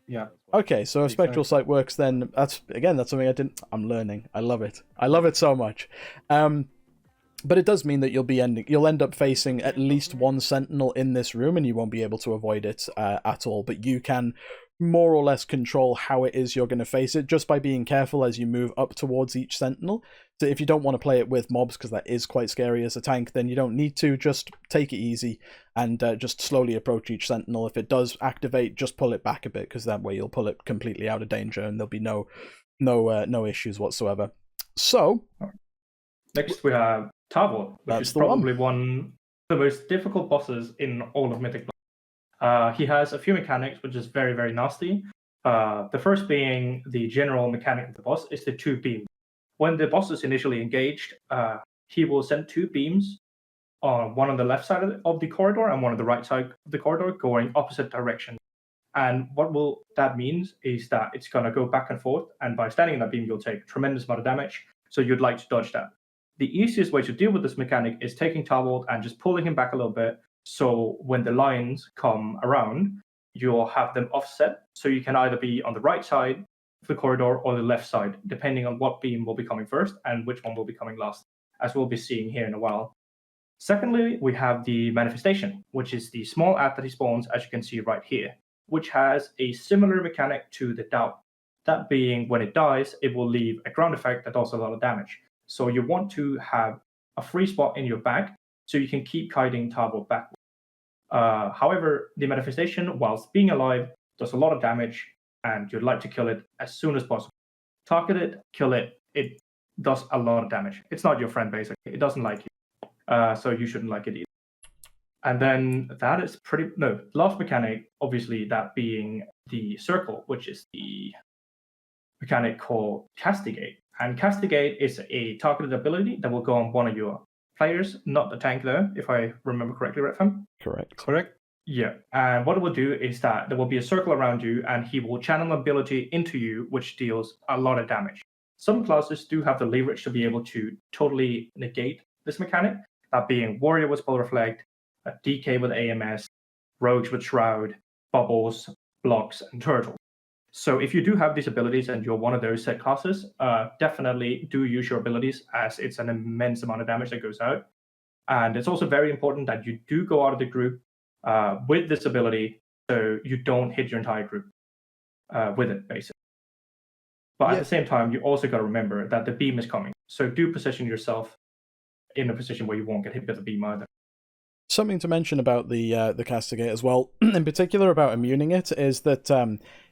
Yeah. Okay, so if Spectral Sight works, then that's something I'm learning. I love it. I love it so much. But it does mean that you'll end up facing at least one Sentinel in this room, and you won't be able to avoid it at all. But you can more or less control how it is you're going to face it just by being careful as you move up towards each Sentinel. So if you don't want to play it with mobs, because that is quite scary as a tank, then you don't need to. Just take it easy and just slowly approach each Sentinel. If it does activate, just pull it back a bit, because that way you'll pull it completely out of danger and there'll be no issues whatsoever. So next we have Tavo, which is probably one of the most difficult bosses in all of Mythic. He has a few mechanics which is very, very nasty. The first being the general mechanic of the boss is the 2 beams. When the boss is initially engaged, he will send 2 beams, one on the left side of the corridor and one on the right side of the corridor, going opposite direction. And what that means is that it's going to go back and forth, and by standing in that beam, you'll take a tremendous amount of damage, so you'd like to dodge that. The easiest way to deal with this mechanic is taking Tavo and just pulling him back a little bit, so when the lines come around, you'll have them offset, so you can either be on the right side of the corridor or the left side, depending on what beam will be coming first and which one will be coming last, as we'll be seeing here in a while. Secondly, we have the Manifestation, which is the small app that he spawns, as you can see right here, which has a similar mechanic to the Doubt. That being, when it dies, it will leave a ground effect that does a lot of damage. So you want to have a free spot in your bag so you can keep kiting Tavo back. However, the Manifestation, whilst being alive, does a lot of damage, and you'd like to kill it as soon as possible. Target it, kill it. It does a lot of damage. It's not your friend, basically. It doesn't like you, so you shouldn't like it either. And then that is last mechanic, obviously, that being the Circle, which is the mechanic called Castigate. And Castigate is a targeted ability that will go on one of your players, not the tank though, if I remember correctly, right, Femme? Correct. Yeah, and what it will do is that there will be a circle around you, and he will channel an ability into you, which deals a lot of damage. Some classes do have the leverage to be able to totally negate this mechanic, that being Warrior with Spell Reflect, a DK with AMS, Rogues with Shroud, Bubbles, Blocks, and Turtles. So if you do have these abilities and you're one of those set classes, definitely do use your abilities, as it's an immense amount of damage that goes out. And it's also very important that you do go out of the group with this ability, so you don't hit your entire group with it, basically. But at the same time, you also got to remember that the beam is coming. So do position yourself in a position where you won't get hit by the beam either. Something to mention about the Castigate as well, in particular about immuning it, is that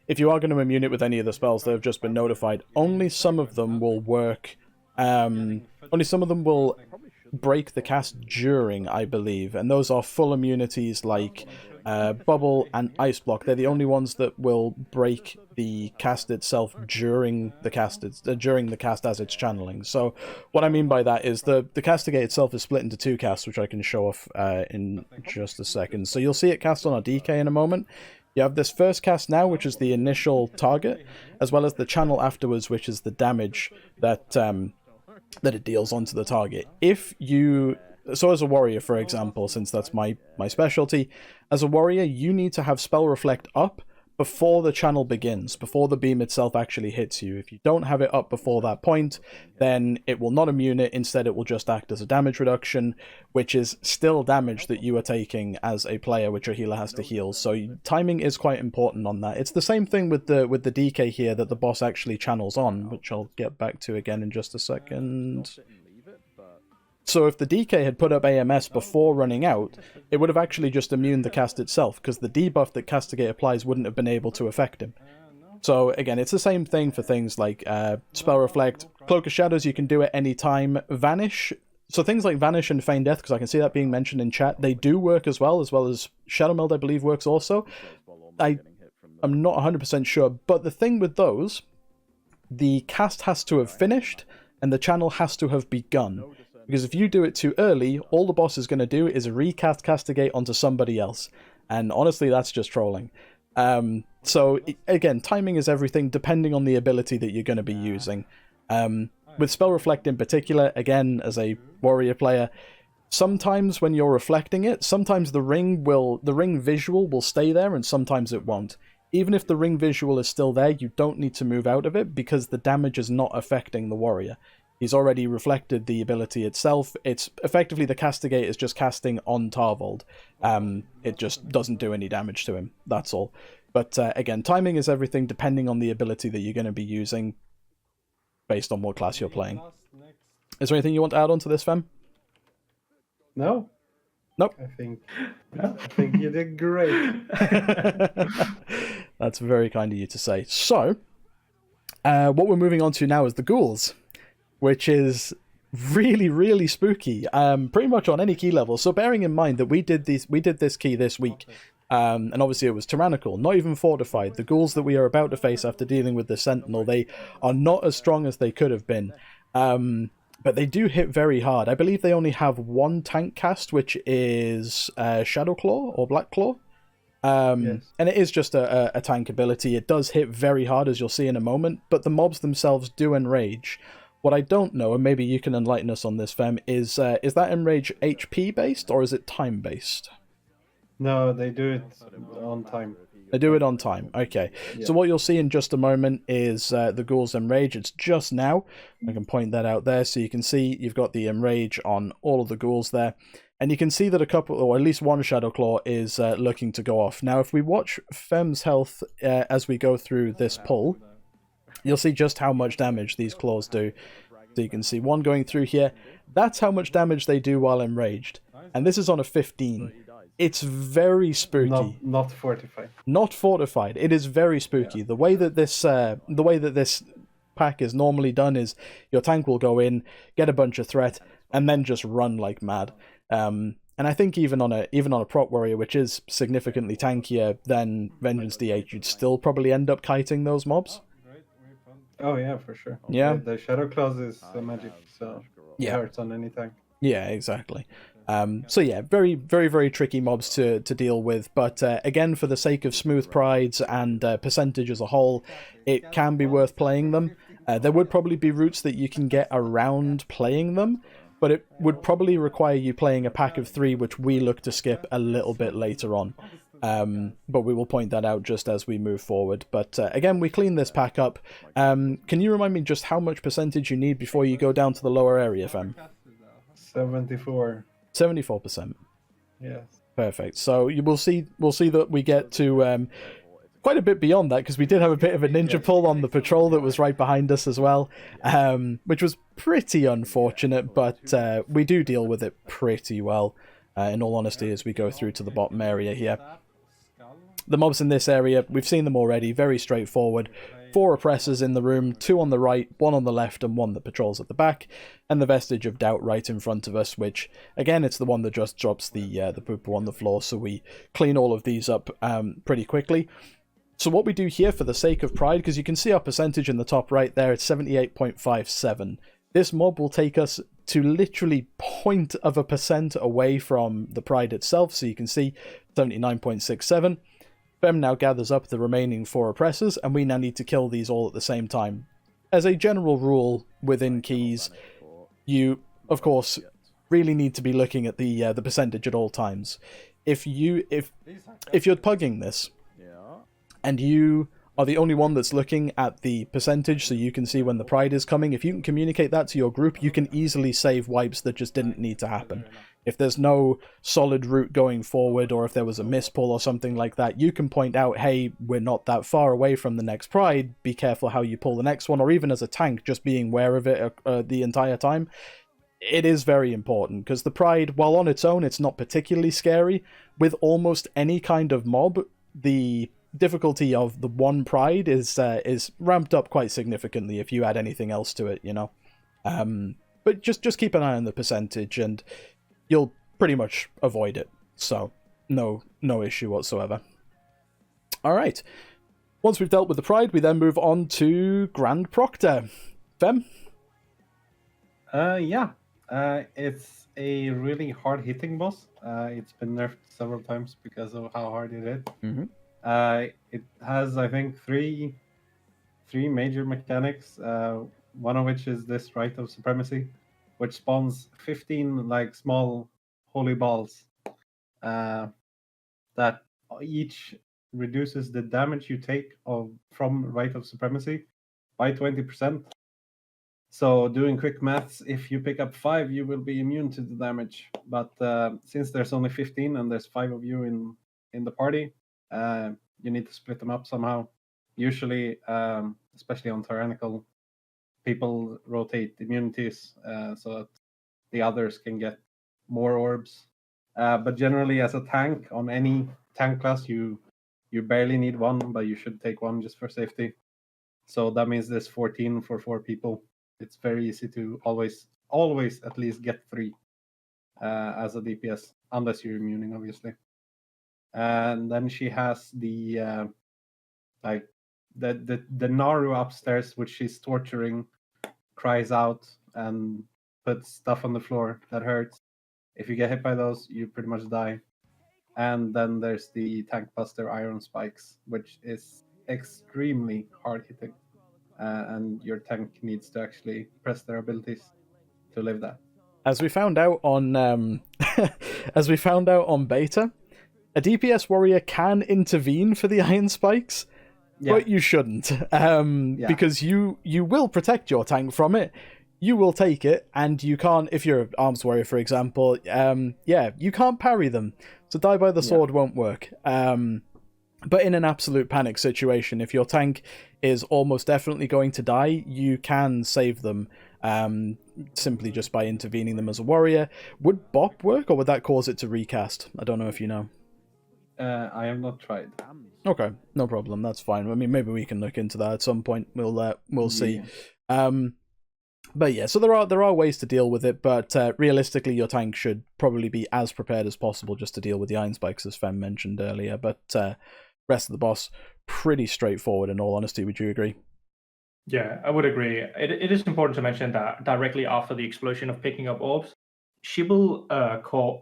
if you are going to immune it with any of the spells that have just been notified, only some of them will work. Only some of them will break the cast during, I believe, and those are full immunities like Bubble and Ice Block. They're the only ones that will break the cast itself during the cast as it's channeling. So what I mean by that is the Castigate itself is split into 2 casts, which I can show off in just a second. So you'll see it cast on a DK in a moment. You have this first cast now, which is the initial target, as well as the channel afterwards, which is the damage that it deals onto the target. So as a warrior, for example, since that's my specialty, as a warrior, you need to have Spell Reflect up before the channel begins, before the beam itself actually hits you. If you don't have it up before that point, then it will not immune it. Instead, it will just act as a damage reduction, which is still damage that you are taking as a player, which your healer has to heal. So timing is quite important on that. It's the same thing with the DK here that the boss actually channels on, which I'll get back to again in just a second. So if the DK had put up AMS before running out, it would have actually just immuned the cast itself, because the debuff that Castigate applies wouldn't have been able to affect him. So again, it's the same thing for things like Spell Reflect, Cloak of Shadows, you can do it any time. Vanish, so things like Vanish and Feign Death, because I can see that being mentioned in chat, they do work as well as Shadow Meld, I believe, works also. I'm not 100% sure, but the thing with those, the cast has to have finished, and the channel has to have begun. Because if you do it too early, all the boss is going to do is recast Castigate onto somebody else. And honestly, that's just trolling. So, again, timing is everything, depending on the ability that you're going to be using. With Spell Reflect in particular, again, as a warrior player, sometimes when you're reflecting it, sometimes the ring visual will stay there, and sometimes it won't. Even if the ring visual is still there, you don't need to move out of it, because the damage is not affecting the warrior. He's already reflected the ability itself. It's effectively the Castigate is just casting on Tarvold. It just doesn't do any damage to him. That's all. But again, timing is everything, depending on the ability that you're going to be using, based on what class you're playing. Is there anything you want to add on to this, Femme? No. Nope. I think you did great. That's very kind of you to say. So, what we're moving on to now is the ghouls, which is really, really spooky, pretty much on any key level. So bearing in mind that we did this key this week, and obviously it was tyrannical, not even fortified. The ghouls that we are about to face after dealing with the Sentinel, they are not as strong as they could have been, but they do hit very hard. I believe they only have 1 tank cast, which is Shadow Claw or Black Claw. Yes. And it is just a tank ability. It does hit very hard, as you'll see in a moment, but the mobs themselves do enrage. What I don't know, and maybe you can enlighten us on this, Femme, is that enrage HP based or is it time based? No, they do it on time. They do it on time. Okay. Yeah. So what you'll see in just a moment is the ghouls enrage. It's just now. I can point that out there, so you can see you've got the enrage on all of the ghouls there, and you can see that a couple, or at least one Shadow Claw is looking to go off. Now, if we watch Femme's health as we go through this pull, you'll see just how much damage these claws do. So you can see one going through here. That's how much damage they do while enraged. And this is on a 15. It's very spooky. Not fortified. Not fortified. It is very spooky. Yeah. The way that this pack is normally done is your tank will go in, get a bunch of threat, and then just run like mad. And I think even on a prop warrior, which is significantly tankier than Vengeance DH, you'd still probably end up kiting those mobs. Oh yeah, for sure. Yeah. The Shadow Claws is magic, so it hurts on any tank. Yeah, exactly. So yeah, very, very, very tricky mobs to deal with. But again, for the sake of smooth prides and percentage as a whole, it can be worth playing them. There would probably be routes that you can get around playing them, but it would probably require you playing a pack of 3, which we look to skip a little bit later on. But we will point that out just as we move forward. But again, we clean this pack up. Can you remind me just how much percentage you need before you go down to the lower area, Femme? 74. 74%. Yes. Perfect. So we'll see that we get to quite a bit beyond that, because we did have a bit of a ninja pull on the patrol that was right behind us as well, which was pretty unfortunate, but we do deal with it pretty well, in all honesty, as we go through to the bottom area here. The mobs in this area, we've seen them already, very straightforward. 4 oppressors in the room, 2 on the right, 1 on the left, and 1 that patrols at the back, and the vestige of doubt right in front of us, which, again, it's the one that just drops the poo-poo on the floor, so we clean all of these up pretty quickly. So what we do here, for the sake of pride, because you can see our percentage in the top right there, it's 78.57. This mob will take us to literally 0.1% away from the pride itself, so you can see 79.67. Femme now gathers up the remaining 4 oppressors, and we now need to kill these all at the same time. As a general rule within keys, you, of course, really need to be looking at the percentage at all times. If you're pugging this, and you are the only one that's looking at the percentage so you can see when the pride is coming, if you can communicate that to your group, you can easily save wipes that just didn't need to happen. If there's no solid route going forward, or if there was a mispull or something like that, you can point out, hey, we're not that far away from the next pride, be careful how you pull the next one, or even as a tank, just being aware of it the entire time. It is very important, because the pride, while on its own, it's not particularly scary. With almost any kind of mob, the difficulty of the one pride is ramped up quite significantly if you add anything else to it, you know. But just keep an eye on the percentage, and you'll pretty much avoid it. So no issue whatsoever. All right. Once we've dealt with the pride, we then move on to Grand Proctor. Femme? Yeah. It's a really hard-hitting boss. It's been nerfed several times because of how hard it is. Mm-hmm. It has, I think, three major mechanics. One of which is this Rite of Supremacy, which spawns 15 like small holy balls that each reduces the damage you take from Rite of Supremacy by 20%. So doing quick maths, if you pick up 5, you will be immune to the damage. But since there's only 15 and there's 5 of you in the party, you need to split them up somehow. Usually, especially on tyrannical, people rotate immunities so that the others can get more orbs. But generally, as a tank, on any tank class, you barely need 1, but you should take 1 just for safety. So that means there's 14 for 4 people. It's very easy to always at least get 3 as a DPS, unless you're immuning, obviously. And then she has the Naru upstairs, which she's torturing, cries out and puts stuff on the floor that hurts. If you get hit by those, you pretty much die. And then there's the Tank Buster Iron Spikes, which is extremely hard hitting. And your tank needs to actually press their abilities to live that. As we found out on beta, a DPS warrior can intervene for the iron spikes, but you shouldn't, because you will protect your tank from it. You will take it, and you can't, if you're an arms warrior, for example, you can't parry them. So die by the sword won't work. But in an absolute panic situation, if your tank is almost definitely going to die, you can save them simply just by intervening them as a warrior. Would Bop work, or would that cause it to recast? I don't know if you know. I have not tried. Okay, no problem. That's fine. I mean, maybe we can look into that at some point. We'll see. But yeah, so there are ways to deal with it, but realistically, your tank should probably be as prepared as possible just to deal with the iron spikes, as Femme mentioned earlier. But rest of the boss, pretty straightforward. In all honesty, would you agree? Yeah, I would agree. It is important to mention that directly after the explosion of picking up orbs, she will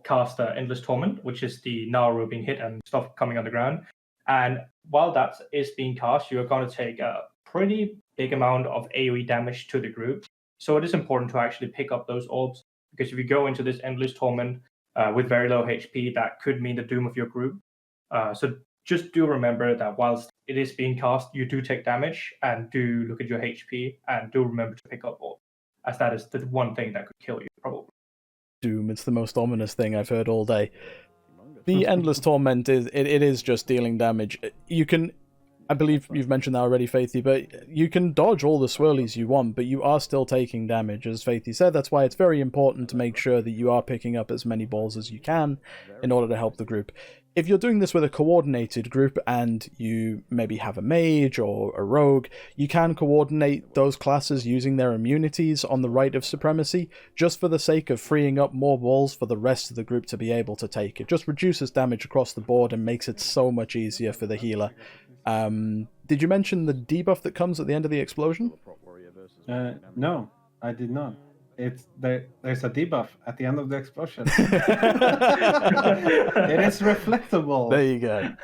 cast Endless Torment, which is the Nauru being hit and stuff coming on the ground. And while that is being cast, you're going to take a pretty big amount of AoE damage to the group. So it is important to actually pick up those orbs, because if you go into this Endless Torment with very low HP, that could mean the doom of your group. So just do remember that whilst it is being cast, you do take damage, and do look at your HP, and do remember to pick up orbs, as that is the one thing that could kill you, probably. Doom, it's the most ominous thing I've heard all day. The Endless Torment is just dealing damage. You can, I believe you've mentioned that already, Faithy, but you can dodge all the swirlies you want, but you are still taking damage, as Faithy said. That's why it's very important to make sure that you are picking up as many balls as you can in order to help the group. If you're doing this with a coordinated group and you maybe have a mage or a rogue, you can coordinate those classes using their immunities on the right of supremacy, just for the sake of freeing up more balls for the rest of the group to be able to take. It just reduces damage across the board and makes it so much easier for the healer. Did you mention the debuff that comes at the end of the explosion? No, I did not. There's a debuff at the end of the explosion. It is reflectable. There you go.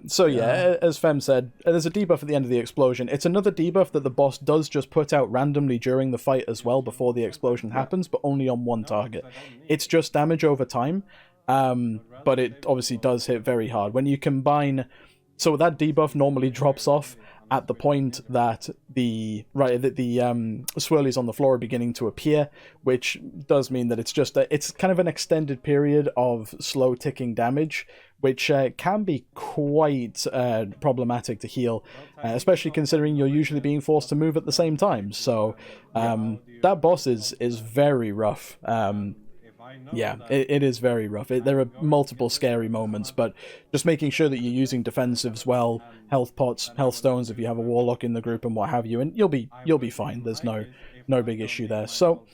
So yeah, as Femme said, there's a debuff at the end of the explosion. It's another debuff that the boss does just put out randomly during the fight as well, before the explosion happens, but only on one target. It's just damage over time, but it obviously does hit very hard. When you combine... So that debuff normally drops off at the point that the swirlies on the floor are beginning to appear, which does mean that it's kind of an extended period of slow ticking damage, which can be quite problematic to heal, especially considering you're usually being forced to move at the same time. So that boss is very rough. Yeah, it is very rough. There are multiple scary moments, but just making sure that you're using defensives well, health pots, health stones if you have a warlock in the group and what have you, and you'll be fine. There's no big issue there. So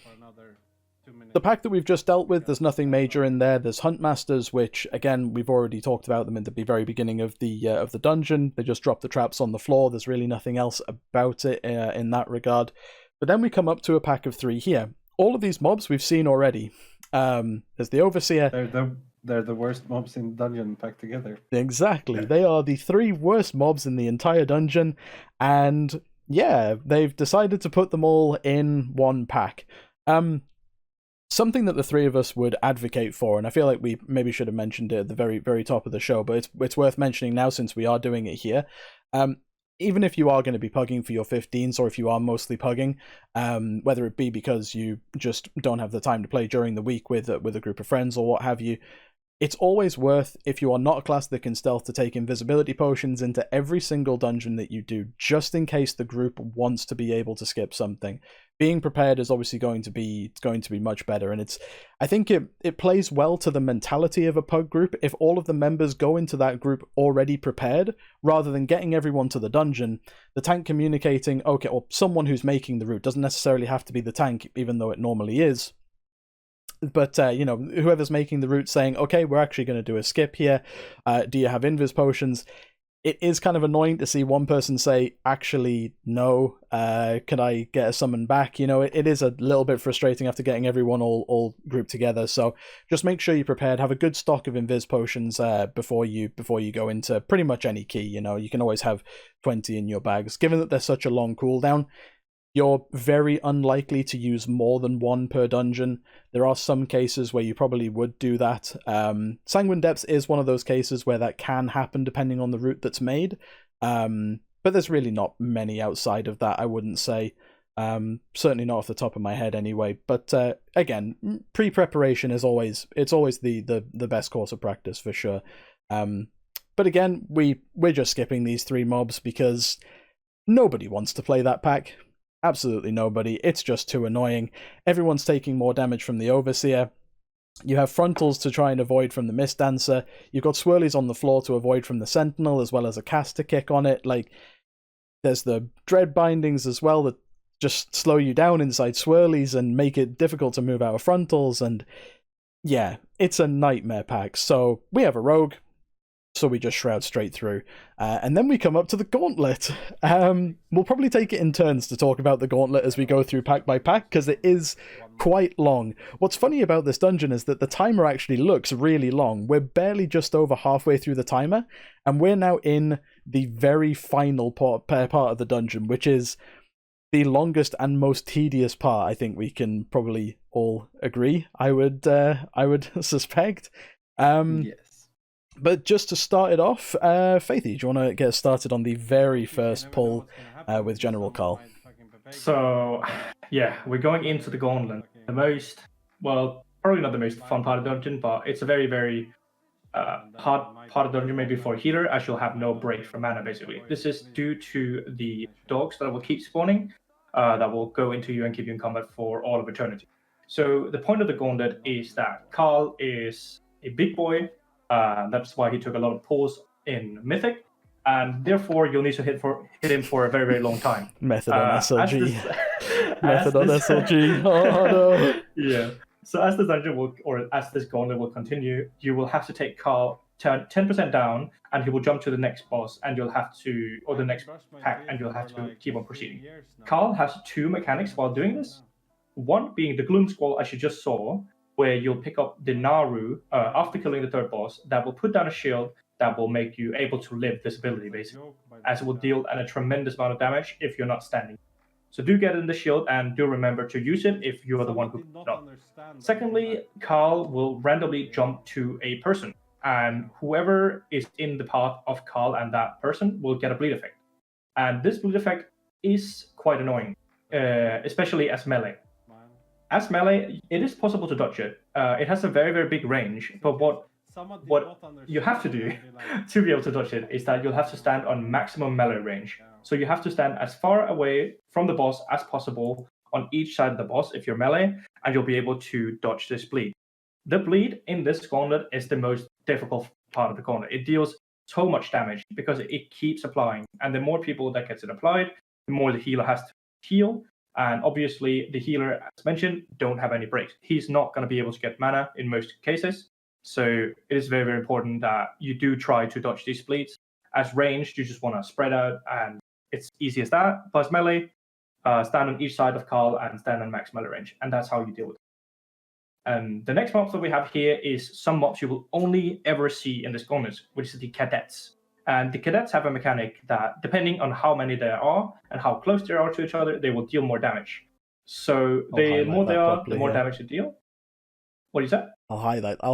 the pack that we've just dealt with, there's nothing major in there. There's Huntmasters, which again we've already talked about them in the very beginning of the dungeon. They just drop the traps on the floor. There's really nothing else about it in that regard. But then we come up to a pack of 3 here. All of these mobs we've seen already. There's the Overseer. They're the worst mobs in dungeon packed together. Exactly. They are the 3 worst mobs in the entire dungeon. And yeah, they've decided to put them all in one pack. Something that the 3 of us would advocate for, and I feel like we maybe should have mentioned it at the very, very top of the show, but it's worth mentioning now since we are doing it here. Even if you are going to be pugging for your 15s, or if you are mostly pugging, whether it be because you just don't have the time to play during the week with a group of friends or what have you, it's always worth, if you are not a class that can stealth, to take invisibility potions into every single dungeon that you do, just in case the group wants to be able to skip something. Being prepared is obviously going to be much better, and I think it plays well to the mentality of a pug group if all of the members go into that group already prepared, rather than getting everyone to the dungeon, the tank communicating, okay, or someone who's making the route, doesn't necessarily have to be the tank, even though it normally is. But, whoever's making the route saying, okay, we're actually going to do a skip here. Do you have invis potions? It is kind of annoying to see one person say, actually, no, can I get a summon back? It is a little bit frustrating after getting everyone all grouped together. So just make sure you're prepared. Have a good stock of invis potions before you go into pretty much any key. You can always have 20 in your bags. Given that there's such a long cooldown, you're very unlikely to use more than 1 per dungeon. There are some cases where you probably would do that. Sanguine Depths is one of those cases where that can happen depending on the route that's made. But there's really not many outside of that, I wouldn't say. Certainly not off the top of my head anyway. But again, pre-preparation is always the best course of practice for sure. But again, we're just skipping these 3 mobs because nobody wants to play that pack. Absolutely nobody. It's just too annoying. Everyone's taking more damage from the Overseer. You have frontals to try and avoid from the Mist Dancer. You've got swirlies on the floor to avoid from the Sentinel, as well as a caster kick on it. There's the dread bindings as well that just slow you down inside swirlies and make it difficult to move out of frontals. And yeah, it's a nightmare pack. So we have a rogue. So we just shroud straight through. And then we come up to the gauntlet. We'll probably take it in turns to talk about the gauntlet as we go through pack by pack, because it is quite long. What's funny about this dungeon is that the timer actually looks really long. We're barely just over halfway through the timer, and we're now in the very final part of the dungeon, which is the longest and most tedious part. I think we can probably all agree. I would suspect. Yes. But just to start it off, Faithy, do you want to get started on the very first pull with General Carl? So, yeah, we're going into the gauntlet. Probably not the most fun part of the dungeon, but it's a very, very hard part of the dungeon, maybe for a healer, as you'll have no break from mana, basically. This is due to the dogs that will keep spawning, that will go into you and keep you in combat for all of eternity. So the point of the gauntlet is that Carl is a big boy. That's why he took a lot of pulls in Mythic, and therefore you'll need to hit him for a very, very long time. Method on SLG. Method on SLG. Oh no. Yeah. So as the dungeon as this gauntlet will continue, you will have to take Carl 10% down, and he will jump to the next boss, and you'll have to, or the next pack, and you'll have to keep on proceeding. Carl has two mechanics while doing this. One being the Gloom Squall, as you just saw, where you'll pick up the Naru after killing the third boss, that will put down a shield that will make you able to live this ability, basically, as it will deal a tremendous amount of damage if you're not standing. So do get in the shield, and do remember to use it if you're the one who not. Secondly, Carl will randomly jump to a person, and whoever is in the path of Carl and that person will get a bleed effect. And this bleed effect is quite annoying, especially as melee. As melee, it is possible to dodge it. It has a very, very big range, but what you have to do to be able to dodge it is that you'll have to stand on maximum melee range. So you have to stand as far away from the boss as possible on each side of the boss if you're melee, and you'll be able to dodge this bleed. The bleed in this gauntlet is the most difficult part of the gauntlet. It deals so much damage because it keeps applying, and the more people that gets it applied, the more the healer has to heal. And obviously, the healer, as mentioned, don't have any breaks. He's not going to be able to get mana in most cases. So it is very, very important that you do try to dodge these bleeds. As ranged, you just want to spread out, and it's easy as that. Plus melee, stand on each side of Carl and stand on max melee range. And that's how you deal with it. The next mobs that we have here is some mobs you will only ever see in this gauntlet, which is the Cadets. And the Cadets have a mechanic that, depending on how many there are and how close they are to each other, they will deal more damage. So the more they are, the more damage they deal. What is that? I'll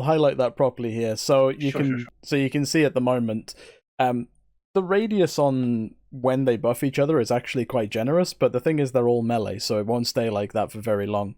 highlight that properly here, so you can see at the moment. The radius on when they buff each other is actually quite generous, but the thing is they're all melee, so it won't stay like that for very long.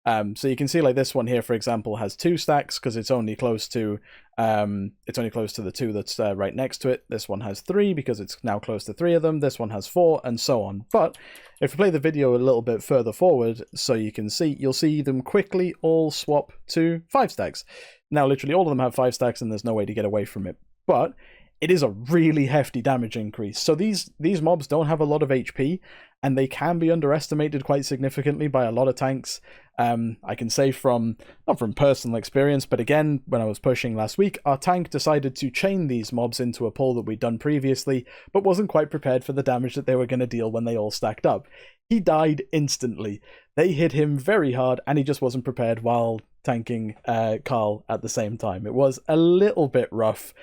So you can see like this one here, for example, has 2 stacks because it's only close to the 2 that's right next to it. This one has 3 because it's now close to 3 of them. This one has 4, and so on. But if we play the video a little bit further forward, so you can see, you'll see them quickly all swap to 5 stacks. Now, literally all of them have 5 stacks, and there's no way to get away from it. But it is a really hefty damage increase. So these mobs don't have a lot of HP, and they can be underestimated quite significantly by a lot of tanks. I can say not from personal experience, but again, when I was pushing last week, our tank decided to chain these mobs into a pull that we'd done previously, but wasn't quite prepared for the damage that they were going to deal when they all stacked up. He died instantly. They hit him very hard, and he just wasn't prepared while tanking Carl at the same time. It was a little bit rough.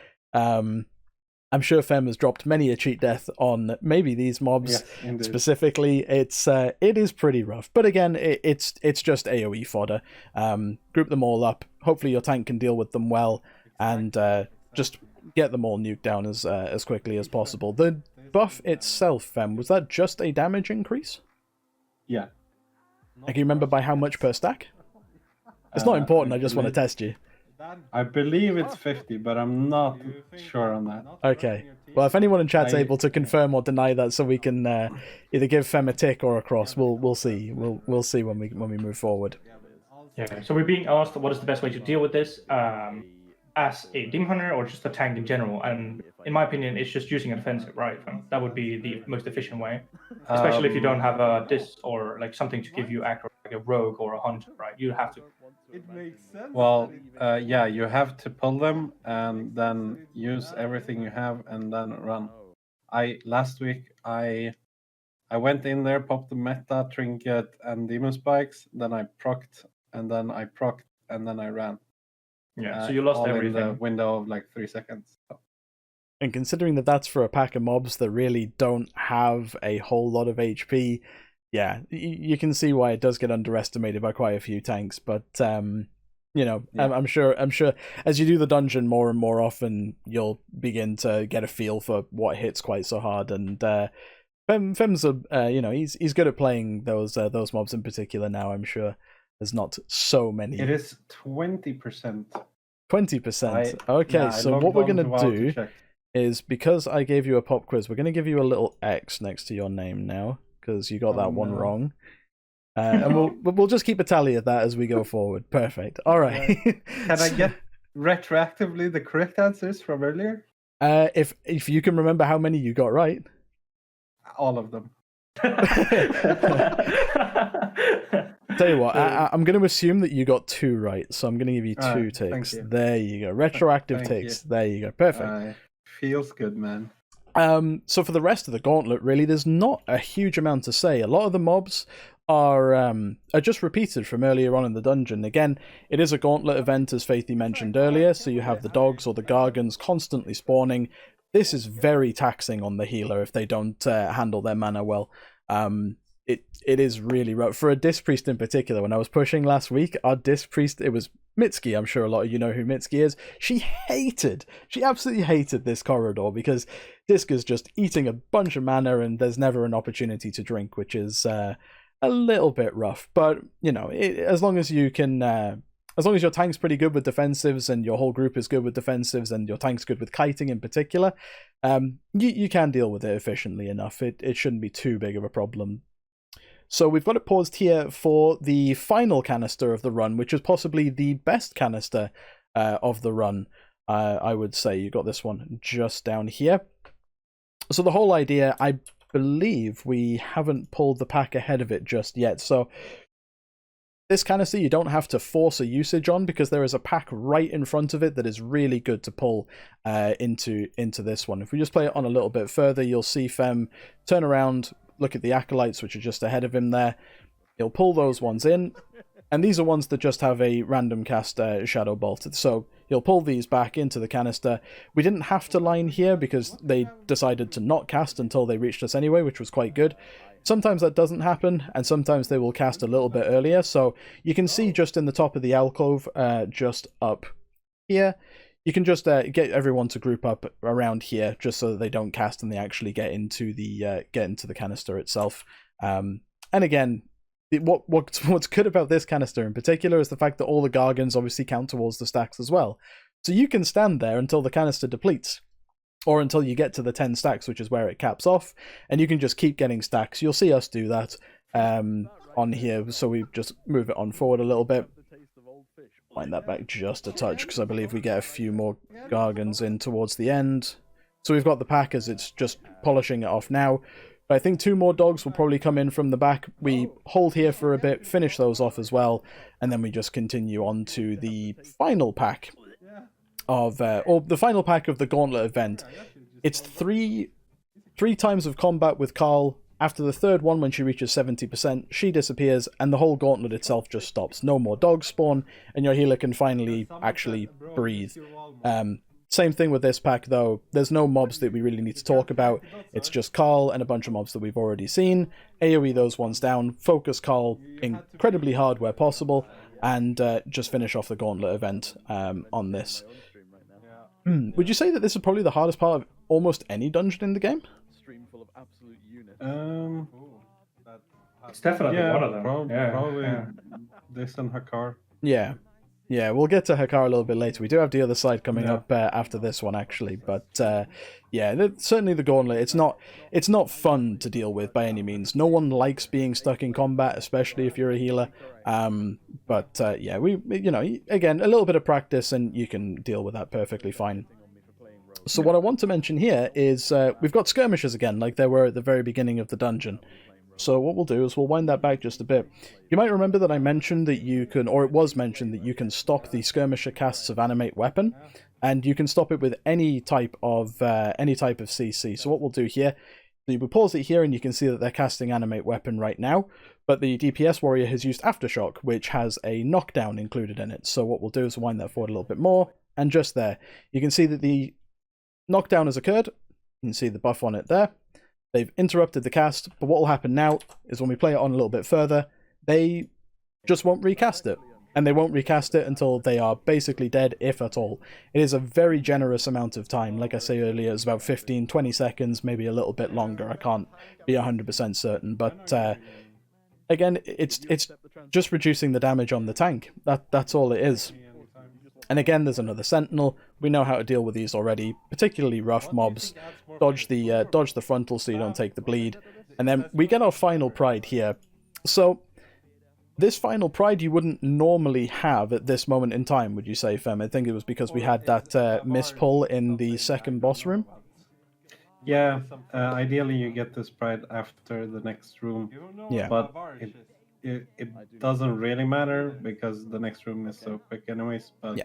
I'm sure Femme has dropped many a cheat death on maybe these mobs specifically. It is pretty rough, but again, it's just AoE fodder. Group them all up. Hopefully, your tank can deal with them well, and just get them all nuked down as quickly as possible. The buff itself, Femme, was that just a damage increase? Yeah. Can you remember by how much per stack? It's not important. I just want to test you. I believe it's 50, but I'm not sure on that. Okay. Well, if anyone in chat's able to confirm or deny that, so we can either give Femme a tick or a cross, we'll see. We'll see when we move forward. Yeah. So we're being asked what is the best way to deal with this as a Demon Hunter or just a tank in general. And in my opinion, it's just using a defensive, right? That would be the most efficient way, especially if you don't have a disc or like something to give you aggro a rogue or a hunter, right? You have to. It makes sense. Well, yeah, you have to pull them and then use everything you have and then run. Last week I went in there, popped the meta, trinket, and demon spikes. Then I procced, and then I procced, and then I ran. Yeah, so you lost all everything. in the window of like 3 seconds. So. And considering that that's for a pack of mobs that really don't have a whole lot of HP, yeah, you can see why it does get underestimated by quite a few tanks. But you know, yeah. I'm sure as you do the dungeon more and more often, you'll begin to get a feel for what hits quite so hard. And Femme's you know, he's good at playing those mobs in particular now. I'm sure there's not so many. It is 20%. 20%. Okay, so what we're gonna do is, because I gave you a pop quiz, we're gonna give you a little X next to your name now, because you got that one wrong. And we'll just keep a tally of that as we go forward. Perfect. All right. Can I get retroactively the correct answers from earlier? If you can remember how many you got right. All of them. Tell you what, I'm going to assume that you got 2 right, so I'm going to give you 2 ticks. There you go. Retroactive ticks. There you go. Perfect. Feels good, man. So for the rest of the gauntlet, really, there's not a huge amount to say. A lot of the mobs are just repeated from earlier on in the dungeon. Again, it is a gauntlet event, as Faithy mentioned earlier, so you have the dogs or the gargons constantly spawning. This is very taxing on the healer if they don't handle their mana well. It is really rough. For a Disc Priest in particular, when I was pushing last week, our Disc Priest, it was Mitsuki. I'm sure a lot of you know who Mitsuki is. She absolutely hated this corridor because Disc is just eating a bunch of mana and there's never an opportunity to drink, which is a little bit rough. But, you know, as long as you can... as long as your tank's pretty good with defensives and your whole group is good with defensives and your tank's good with kiting in particular, you can deal with it efficiently enough. It shouldn't be too big of a problem. So we've got it paused here for the final canister of the run, which is possibly the best canister of the run, I would say. You got this one just down here. So the whole idea, I believe we haven't pulled the pack ahead of it just yet. So this canister you don't have to force a usage on because there is a pack right in front of it that is really good to pull into this one. If we just play it on a little bit further, you'll see Femme turn around, look at the acolytes which are just ahead of him there. He'll pull those ones in, and these are ones that just have a random cast Shadow Bolt. So he'll pull these back into the canister. We didn't have to line here because they decided to not cast until they reached us anyway, which was quite good. Sometimes that doesn't happen, and sometimes they will cast a little bit earlier. So you can see just in the top of the alcove, just up here, you can just get everyone to group up around here, just so that they don't cast and they actually get into the canister itself. And again, what's good about this canister in particular is the fact that all the gargons obviously count towards the stacks as well. So you can stand there until the canister depletes, or until you get to the 10 stacks, which is where it caps off, and you can just keep getting stacks. You'll see us do that on here, so we just move it on forward a little bit. Wind that back just a touch, because I believe we get a few more gargons in towards the end. So we've got the pack as it's just polishing it off now. But I think 2 more dogs will probably come in from the back. We hold here for a bit, finish those off as well, and then we just continue on to the final pack of, or the final pack of the Gauntlet event. It's three times of combat with Carl. After the third one, when she reaches 70%, she disappears, and the whole gauntlet itself just stops. No more dogs spawn, and your healer can finally actually breathe. Same thing with this pack, though. There's no mobs that we really need to talk about. It's just Carl and a bunch of mobs that we've already seen. AoE those ones down, focus Carl incredibly hard where possible, and just finish off the gauntlet event on this. Would you say that this is probably the hardest part of almost any dungeon in the game? It's definitely one of them. Probably this and Hakar. Yeah, we'll get to Hakar a little bit later. We do have the other side coming up after this one, actually. But certainly the gauntlet. It's not fun to deal with by any means. No one likes being stuck in combat, especially if you're a healer. We again, a little bit of practice and you can deal with that perfectly fine. So what I want to mention here is we've got skirmishes again, like there were at the very beginning of the dungeon. So what we'll do is we'll wind that back just a bit. You might remember that I mentioned that you can, or it was mentioned that you can stop the skirmisher casts of Animate Weapon, and you can stop it with any type of CC. So what we'll do here, we pause it here, and you can see that they're casting Animate Weapon right now, but the DPS warrior has used Aftershock, which has a knockdown included in it. So what we'll do is wind that forward a little bit more, and just there, you can see that the knockdown has occurred. You can see the buff on it there. They've interrupted the cast, but what will happen now is when we play it on a little bit further, they just won't recast it. And they won't recast it until they are basically dead, if at all. It is a very generous amount of time. Like I say earlier, it's about 15, 20 seconds, maybe a little bit longer. I can't be 100% certain, but again, it's just reducing the damage on the tank. That's all it is. And again, there's another Sentinel. We know how to deal with these already, particularly rough mobs. Dodge the frontal so you don't take the bleed. And then we get our final pride here. So this final pride you wouldn't normally have at this moment in time, would you say, Femme? I think it was because we had that mispull in the second boss room. Yeah, ideally you get this pride after the next room. Yeah. But it doesn't really matter because the next room is so quick anyways. But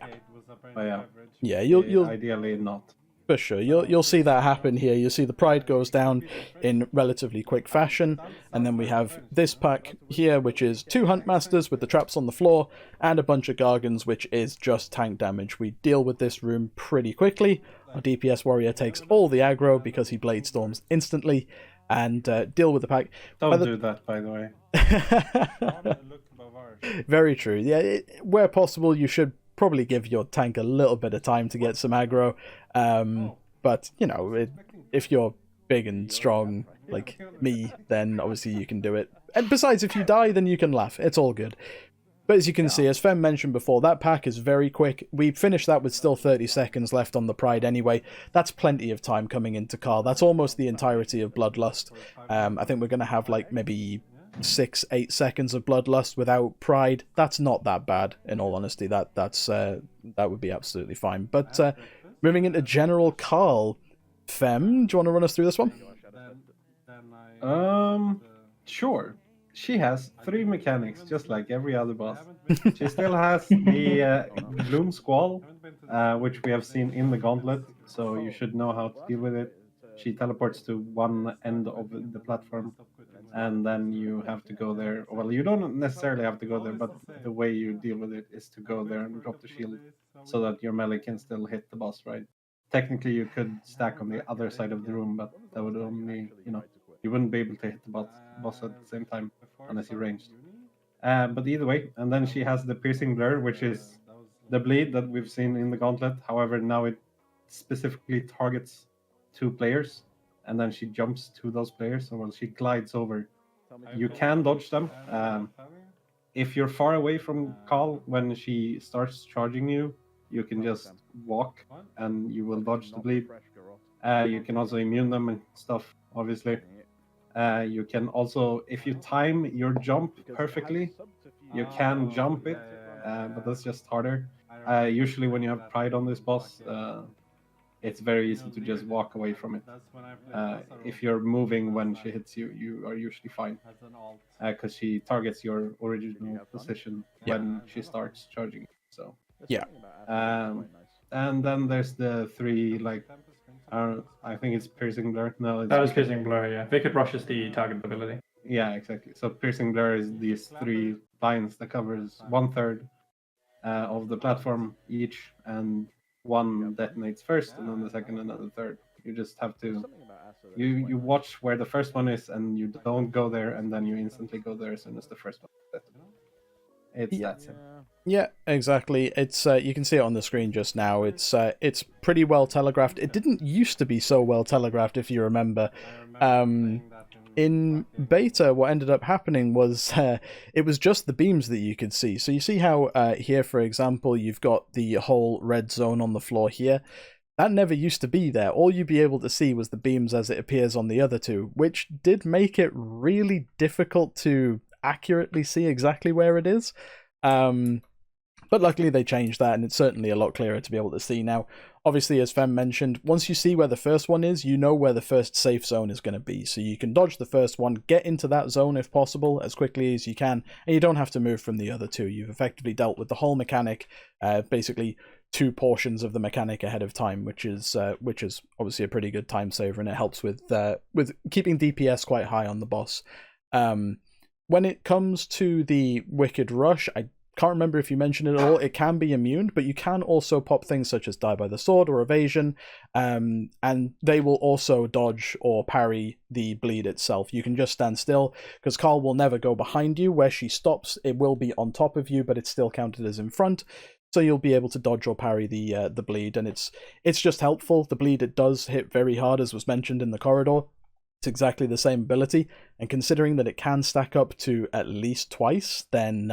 yeah, you'll ideally not. For sure, you'll see that happen here. You'll see the pride goes down in relatively quick fashion, and then we have this pack here, which is 2 Huntmasters with the traps on the floor, and a bunch of Gargans, which is just tank damage. We deal with this room pretty quickly. Our DPS warrior takes all the aggro because he Blade Storms instantly, and deal with the pack. Don't do that, by the way. Very true. Yeah, where possible, you should probably give your tank a little bit of time to get some aggro. But, you know, if you're big and strong like me, then obviously you can do it. And besides, if you die, then you can laugh. It's all good. But as you can see, as Femme mentioned before, that pack is very quick. We finished that with still 30 seconds left on the Pride anyway. That's plenty of time coming into Carl. That's almost the entirety of Bloodlust. I think we're going to have like maybe 6-8 seconds of Bloodlust without Pride. That's not that bad, in all honesty. That would be absolutely fine. But moving into General Carl, Femme, do you want to run us through this one? Sure. She has 3 mechanics, just like every other boss. She still has the Gloom Squall, which we have seen in the Gauntlet, so you should know how to deal with it. She teleports to one end of the platform, and then you have to go there. Well, you don't necessarily have to go there, but the way you deal with it is to go there and drop the shield so that your melee can still hit the boss, right? Technically, you could stack on the other side of the room, but that would only, you wouldn't be able to hit the boss at the same time unless you ranged. But either way, and then she has the Piercing Blur, which is the bleed that we've seen in the Gauntlet. However, now it specifically targets 2 players, and then she jumps to those players, so she glides over. You can dodge them. If you're far away from Carl when she starts charging you, you can just walk and you will dodge the bleed. You can also immune them and stuff, obviously. You can also, if you time your jump perfectly, you can jump it, but that's just harder. Usually when you have Pride on this boss, it's very easy to just walk away from it. If you're moving when she hits you, you are usually fine. Because she targets your original position when she starts charging. So yeah. And then there's the 3, I think it's Piercing Blur. No, that was Piercing Blur, yeah. Wicked Rush is the target ability. Yeah, exactly. So Piercing Blur is these 3 lines that covers 1/3 of the platform each, and one detonates first, and then the second, and then the third. You just have to, you watch where the first one is, and you don't go there, and then you instantly go there as soon as the first one detonates. It's that simple. Yeah, exactly. It's you can see it on the screen just now. It's pretty well telegraphed. It didn't used to be so well telegraphed, if you remember. In beta, what ended up happening was it was just the beams that you could see. So you see how here, for example, you've got the whole red zone on the floor here. That never used to be there. All you'd be able to see was the beams as it appears on the other 2, which did make it really difficult to accurately see exactly where it is. But luckily they changed that, and it's certainly a lot clearer to be able to see now. Obviously, as Femme mentioned, once you see where the first one is, you know where the first safe zone is going to be. So you can dodge the first one, get into that zone if possible as quickly as you can, and you don't have to move from the other two. You've effectively dealt with the whole mechanic, basically 2 portions of the mechanic ahead of time, which is obviously a pretty good time saver, and it helps with keeping DPS quite high on the boss. When it comes to the Wicked Rush, I can't remember if you mentioned it at all. It can be immune, but you can also pop things such as Die by the Sword or Evasion, and they will also dodge or parry the bleed itself. You can just stand still, because Carl will never go behind you. Where she stops, it will be on top of you, but it's still counted as in front. So you'll be able to dodge or parry the bleed, and it's just helpful. The bleed, it does hit very hard, as was mentioned in the corridor. It's exactly the same ability, and considering that it can stack up to at least twice, then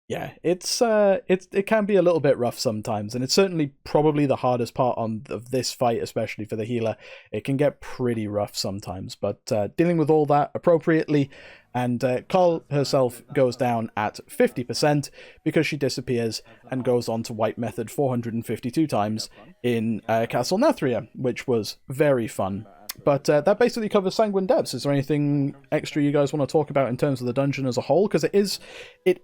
yeah, it can be a little bit rough sometimes, and it's certainly probably the hardest part of this fight, especially for the healer. It can get pretty rough sometimes, but dealing with all that appropriately, and Carl herself goes down at 50% because she disappears and goes on to wipe method 452 times in Castle Nathria, which was very fun. But that basically covers Sanguine Depths. Is there anything extra you guys want to talk about in terms of the dungeon as a whole? Because it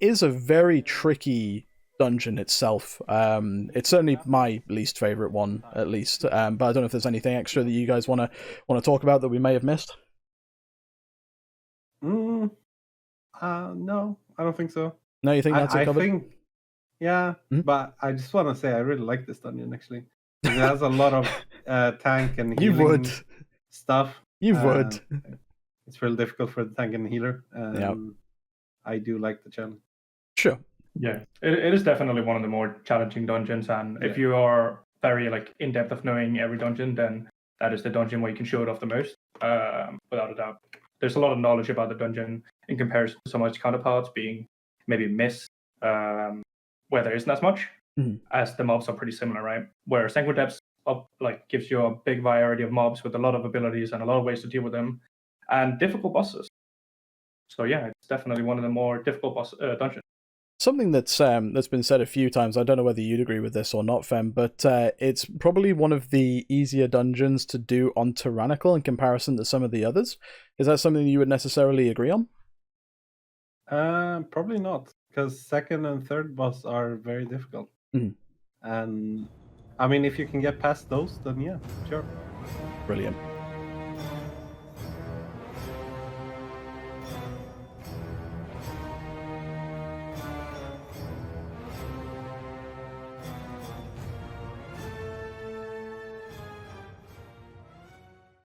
is a very tricky dungeon itself. It's certainly my least favorite one, at least. But I don't know if there's anything extra that you guys want to talk about that we may have missed. No, I don't think so. No, you think that's it covered? Yeah, but I just want to say I really like this dungeon, actually. It has a lot of tank and healing. You would. Stuff. You would. It's really difficult for the tank and healer. Yeah. I do like the challenge. Sure. Yeah, it is definitely one of the more challenging dungeons, and if you are very in depth of knowing every dungeon, then that is the dungeon where you can show it off the most, without a doubt. There's a lot of knowledge about the dungeon in comparison to some of its counterparts being maybe missed, where there isn't as much, as the mobs are pretty similar, right? Where Sanguine Depths gives you a big variety of mobs with a lot of abilities and a lot of ways to deal with them, and difficult bosses. So yeah, it's definitely one of the more difficult dungeons. Something that's been said a few times, I don't know whether you'd agree with this or not, Femme, but it's probably one of the easier dungeons to do on Tyrannical in comparison to some of the others. Is that something you would necessarily agree on? Probably not, because second and third boss are very difficult. And I mean, if you can get past those, then yeah, sure. Brilliant.